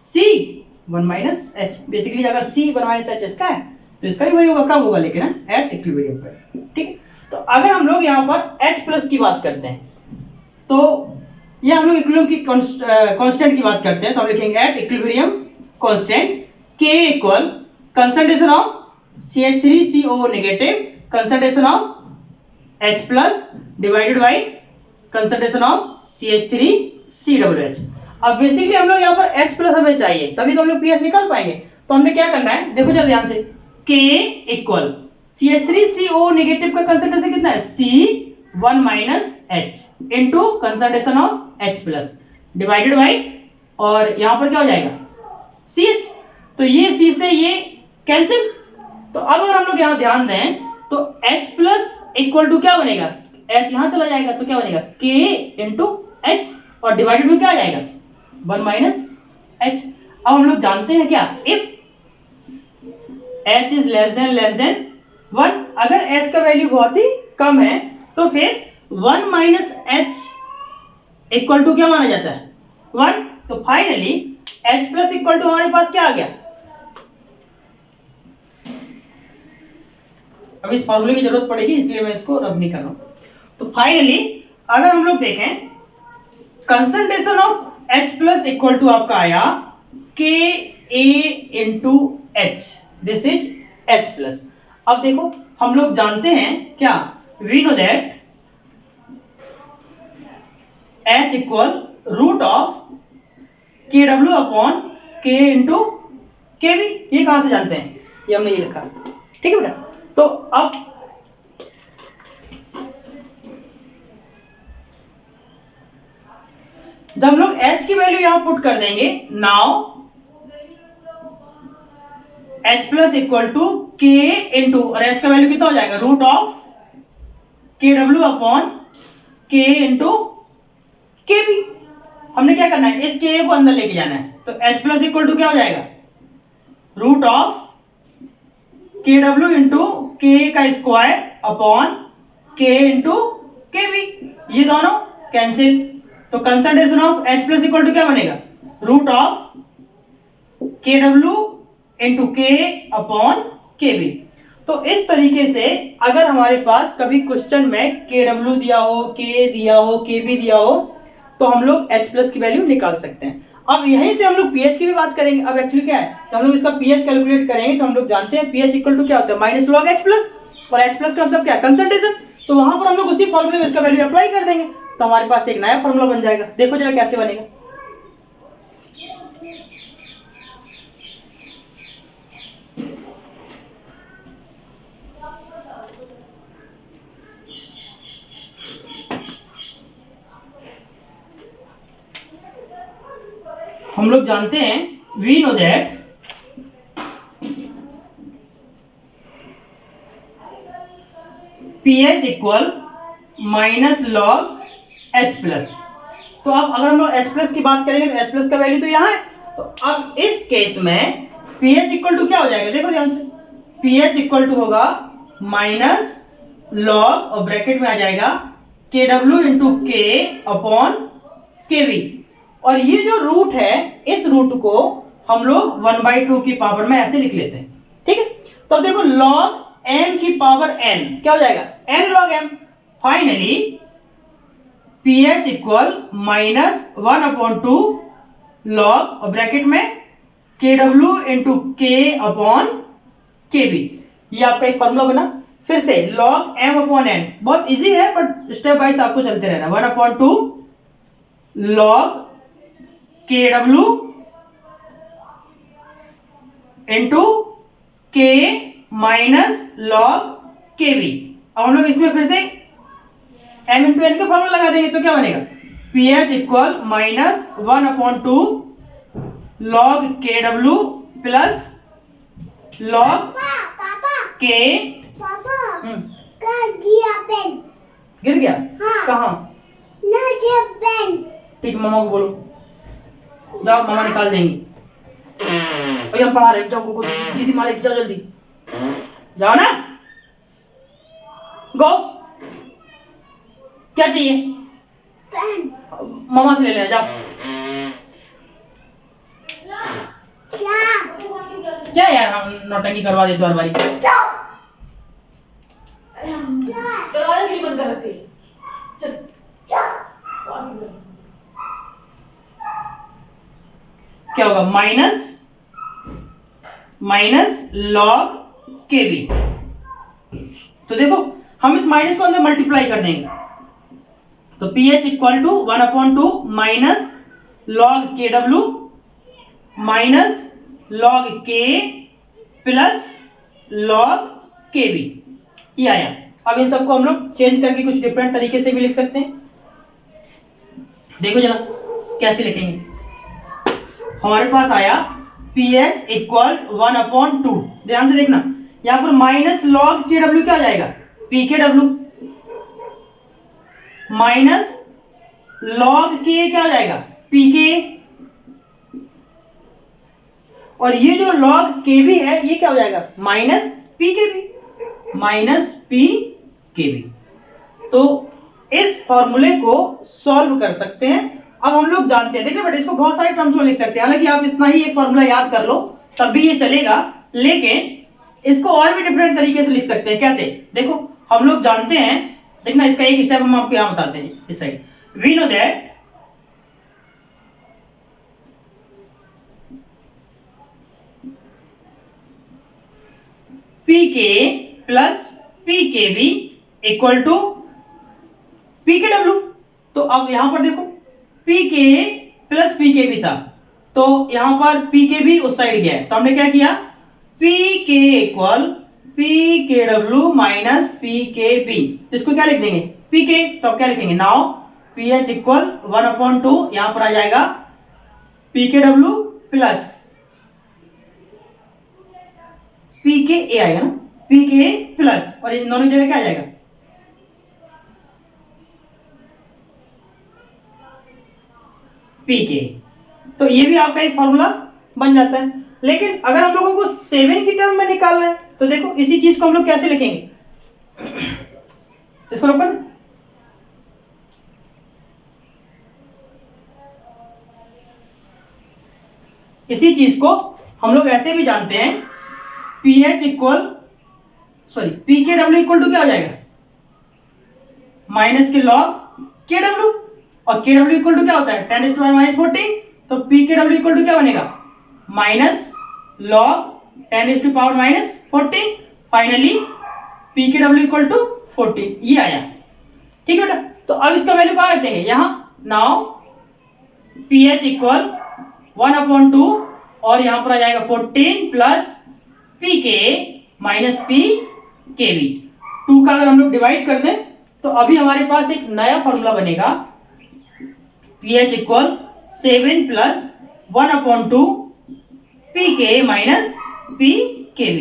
C1 - H। बेसिकली अगर C1 - H इसका है तो इसका भी वही होगा, कब होगा लेकिन एट इक्विलिब्रियम पर, ठीक है। तो अगर हम लोग यहाँ पर H+ की बात करते हैं तो ये हम लोग इक्विलिब्रियम की कांस्टेंट की बात करते हैं, तो हम लिखेंगे at equilibrium constant K equal concentration of CH3COO negative concentration of H+ divided by concentration of CH3COOH। अब बेसिकली हम लोग यहाँ पर H+ हमें चाहिए, तभी तो हम लोग पीएच निकाल पाएंगे। तो हमने क्या करना है, देखो जरा ध्यान से, K इक्वल CH3COO नेगेटिव का कंसंट्रेशन कितना है, C1 - H into concentration of H+ divided by, और यहाँ पर क्या हो जाएगा CH। तो ये C से ये कैंसिल। तो अब अगर हम लोग यहाँ ध्यान दें तो H+ इक्वल टू क्या बनेगा, H यहाँ चला जाएगा तो क्या बनेगा K इंटू H, और डिवाइडेड में क्या आ जाएगा 1 - H। अब हम लोग जानते हैं क्या, if H is less than 1, अगर H का वैल्यू बहुत ही कम है तो फिर 1 - H इक्वल टू क्या माना जाता है 1। तो फाइनली H+ इक्वल टू हमारे पास क्या आ गया, अब इस फॉर्मूले की जरूरत पड़ेगी इसलिए मैं इसको रब नहीं कर रहा हूं। तो फाइनली अगर हम लोग देखें concentration of H+ equal to आपका आया Ka into H, this is H+। अब देखो हम लोग जानते हैं क्या, we know that H equal root of KW upon K into KB। ये कहां से जानते हैं, ये हमने ये लिखा, ठीक है बेटा। तो अब जब हम लोग H की वैल्यू यहां पुट कर देंगे, now H+ equal to K into, और H का वैल्यू कितना हो जाएगा, root of KW upon K into KB। हमने क्या करना है, इस K को अंदर लेके जाना है, तो H+ इक्वल टू क्या हो जाएगा, root of KW into K का square upon K into KB। ये दोनों कैंसिल, तो concentration of H+ equal to क्या बनेगा, root of KW into K upon KB। तो इस तरीके से अगर हमारे पास कभी क्वेश्चन में KW दिया हो, K दिया हो, KB दिया हो, तो हम लोग H+ की वैल्यू निकाल सकते हैं। अब यहीं से हम लोग पीएच की भी बात करेंगे। अब एक्चुअली क्या है, तो हम लोग इसका पीएच कैलकुलेट करेंगे तो हम लोग जानते हैं पीएच इक्वल टू क्या होता है, माइनस लॉग H+, और H+ का मतलब क्या, कंसंट्रेशन। तो वहां पर हम लोग उसी फॉर्मूले में इसका वैल्यू अप्लाई कर देंगे, तो हमारे पास एक नया फॉर्मूला बन जाएगा। देखो जरा कैसे बनेगा, हम लोग जानते हैं we know that pH equal minus log H+। तो अब अगर हम लोग H+ की बात करेंगे तो H+ का वैल्यू तो यहाँ है। तो अब इस केस में pH इक्वल टू क्या हो जाएगा, देखो ध्यान से, pH इक्वल टू होगा माइनस लॉग और ब्रैकेट में आ जाएगा KW into K upon KV। और ये जो रूट है, इस रूट को हम लोग 1/2 की पावर में ऐसे लिख लेते हैं, ठीक है। तो अब देखो log m की पावर n क्या हो जाएगा, n log m। Finally pH equal minus 1/2 log और ब्रैकेट में KW into K upon KB। ये आपका एक फॉर्मूला बना। फिर से log m अपॉन n, बहुत इजी है बट स्टेप वाइज आपको चलते रहना। 1/2 log KW into K minus log KB। अब हम लोग इसमें फिर से m इंटू n का फॉर्मूला लगा देंगे तो क्या बनेगा, pH equal minus 1/2 log KW plus log K। गिर गया, हाँ। कहाँ, ठीक है, मामा को बोलो, जाओ मामा निकाल देंगी। और हम पढ़ा रहे, जाओ किसी मालिक, जाओ जल्दी जाओ ना, गो। क्या चाहिए, मामा से ले लेना, जाओ। क्या यार, हम नौटंकी करवा देते हर बारी। दरवाजा क्यों बंद कर रखे? चल क्या होगा, माइनस लॉग केवी। तो देखो हम इस माइनस को अंदर मल्टीप्लाई कर देंगे, तो pH equal to 1/2 minus log KW minus log K plus log KB। ये आया। अब इन सबको हम लोग चेंज करके कुछ डिफरेंट तरीके से भी लिख सकते हैं। देखो जरा कैसे लिखेंगे। हमारे पास आया pH इक्वल 1/2। ध्यान से देखना, यहां पर माइनस लॉग KW क्या आ जाएगा, PKW माइनस लॉग K क्या हो जाएगा, PK। और ये जो लॉग KB है ये क्या हो जाएगा, माइनस PKB, माइनस PKB। तो इस फॉर्मूले को सॉल्व कर सकते हैं। अब हम लोग जानते हैं, देखिए बेटा, इसको बहुत सारे टर्म्स में लिख सकते हैं। हालांकि आप इतना ही एक फॉर्मूला याद कर लो तब भी ये चलेगा, लेकिन इसको और भी डिफरेंट तरीके से लिख सकते हैं। कैसे, देखो हम लोग जानते हैं, देखना इसका एक स्टेप हम आपको यहां बताते हैं इस side. We know that PK plus PKB equal to PKW। तो अब यहां पर देखो PK प्लस PKB था, तो यहां पर PKB उस साइड गया है, तो हमने क्या किया, PK equal PKW minus PKB। तो इसको क्या लिख देंगे, PK। तो अब क्या लिखेंगे, नाउ pH इक्वल 1/2, यहां पर आ जाएगा PKW प्लस PKA आएगा ना, PK प्लस, और इन दोनों जगह क्या आ जाएगा, PK। तो ये भी आपका एक फॉर्मूला बन जाता है। लेकिन अगर हम लोगों को 7 की टर्म में निकालना है तो देखो इसी चीज को हम लोग कैसे लिखेंगे, इसको ओपन, इसी चीज को हम लोग ऐसे भी जानते हैं, pH equal PKW equal to क्या हो जाएगा, माइनस के लॉग KW, और KW इक्वल टू क्या होता है 10⁻⁻14। तो PKW इक्वल टू क्या बनेगा, minus log 10⁻⁻14। Finally PKW equal to 14। ये आया, ठीक है बेटा। तो अब इसका वैल्यू कहां रख देंगे, यहां। नाउ pH इक्वल 1/2 और यहां पर आ जाएगा 14 प्लस PK माइनस PKB। 2 का अगर हम लोग डिवाइड कर दें तो अभी हमारे पास एक नया फॉर्मूला बनेगा, pH equal 7 plus 1/2 PK minus PKB।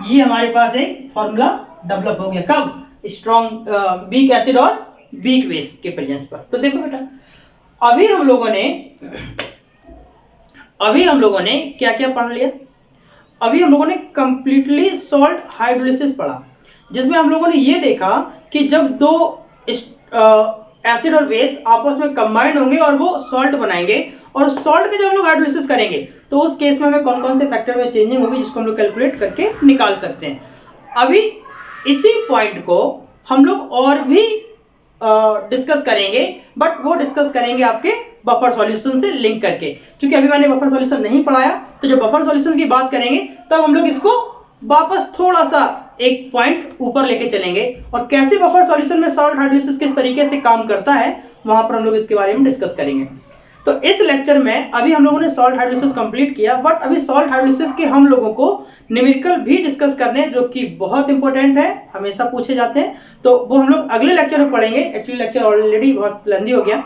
ये हमारे पास एक फॉर्मूला डेवलप हो गया। कब, स्ट्रॉन्ग वीक एसिड और वीक बेस के प्रेजेंस पर। तो देखो बेटा, अभी हम लोगों ने क्या क्या पढ़ लिया। अभी हम लोगों ने कंप्लीटली सॉल्ट हाइड्रोलिसिस पढ़ा, जिसमें हम लोगों ने ये देखा कि जब दो एसिड और बेस आपस में कंबाइंड होंगे और वो सॉल्ट बनाएंगे, और सॉल्ट का जब हम लोग हाइड्रोलिसिस करेंगे तो उस केस में हमें कौन कौन से फैक्टर में चेंजिंग होगी जिसको हम लोग कैलकुलेट करके निकाल सकते हैं। अभी इसी पॉइंट को हम लोग और भी डिस्कस करेंगे, बट वो डिस्कस करेंगे आपके बफर सॉल्यूशन से लिंक करके, क्योंकि अभी मैंने बफर सॉल्यूशन नहीं पढ़ाया। तो जब बफर सॉल्यूशन की बात करेंगे तब हम लोग इसको वापस थोड़ा सा एक पॉइंट ऊपर लेके चलेंगे, और कैसे बफर सॉल्यूशन में सॉल्ट हाइड्रोलिसिस किस तरीके से काम करता है वहां पर हम लोग इसके बारे में डिस्कस करेंगे। तो इस लेक्चर में अभी हम लोगों ने सॉल्ट हाइड्रोलिसिस कंप्लीट किया, बट अभी सॉल्ट हाइड्रोलिसिस के हम लोगों को न्यूमेरिकल भी डिस्कस करने हैं, जो कि बहुत इंपॉर्टेंट है, हमेशा पूछे जाते हैं। तो वो हम लोग अगले लेक्चर में पढ़ेंगे। एक्चुअली लेक्चर ऑलरेडी बहुत लेंथी हो गया,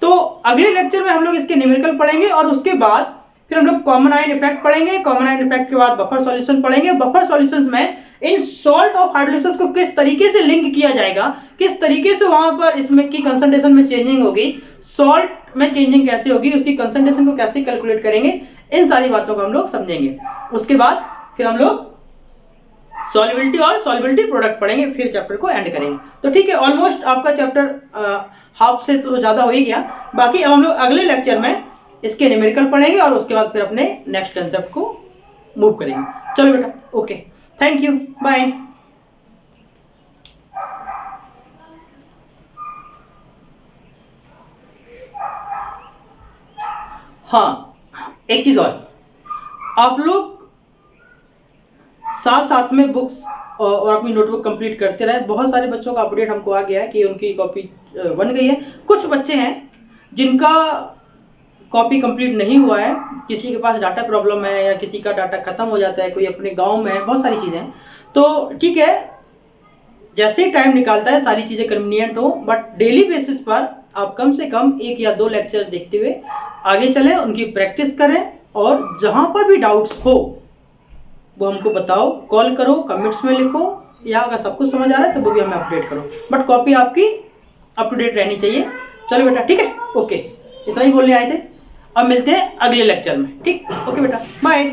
तो अगले लेक्चर में हम लोग इसके न्यूमेरिकल पढ़ेंगे, और उसके बाद फिर हम लोग कॉमन आयन इफेक्ट पढ़ेंगे। कॉमन आयन इफेक्ट के बाद बफर सॉल्यूशन पढ़ेंगे। बफर सॉल्यूशंस में इन सॉल्ट ऑफ हाइड्रोलिसिस को किस तरीके से लिंक किया जाएगा, किस तरीके से वहां पर इसमें की कंसंट्रेशन में चेंजिंग होगी, सॉल्ट में चेंजिंग कैसे होगी, उसकी कंसंट्रेशन को कैसे कैलकुलेट करेंगे, इन सारी बातों को हम लोग समझेंगे। उसके बाद फिर हम लोग सॉल्युबिलिटी और सॉल्युबिलिटी प्रोडक्ट पढ़ेंगे, फिर चैप्टर को एंड करेंगे। तो ठीक है, ऑलमोस्ट आपका चैप्टर हाफ से तो ज्यादा हो ही गया। बाकी अब हम लोग अगले लेक्चर में इसके न्यूमेरिकल पढ़ेंगे, और उसके बाद फिर अपने नेक्स्ट कंसेप्ट को मूव करेंगे। चलो बेटा, ओके, थैंक यू, बाय। हाँ, एक चीज और, आप लोग साथ साथ में बुक्स और अपनी नोटबुक कंप्लीट करते रहे। बहुत सारे बच्चों का अपडेट हमको आ गया है कि उनकी कॉपी बन गई है। कुछ बच्चे हैं जिनका कॉपी कंप्लीट नहीं हुआ है, किसी के पास डाटा प्रॉब्लम है, या किसी का डाटा खत्म हो जाता है, कोई अपने गांव में है, बहुत सारी चीज़ें। तो ठीक है, जैसे ही टाइम निकालता है सारी चीज़ें कन्वीनियंट हो, बट डेली बेसिस पर आप कम से कम 1 या 2 लेक्चर देखते हुए आगे चलें, उनकी प्रैक्टिस करें, और जहाँ पर भी डाउट्स हो वो हमको बताओ, कॉल करो, कमेंट्स में लिखो, या अगर सब कुछ समझ आ रहा है तो वो भी हमें अपडेट करो, बट कॉपी आपकी अप टू डेट रहनी चाहिए। चलो बेटा, ठीक है, ओके, इतना ही बोलने आए थे। अब मिलते हैं अगले लेक्चर में, ठीक, ओके बेटा, बाय।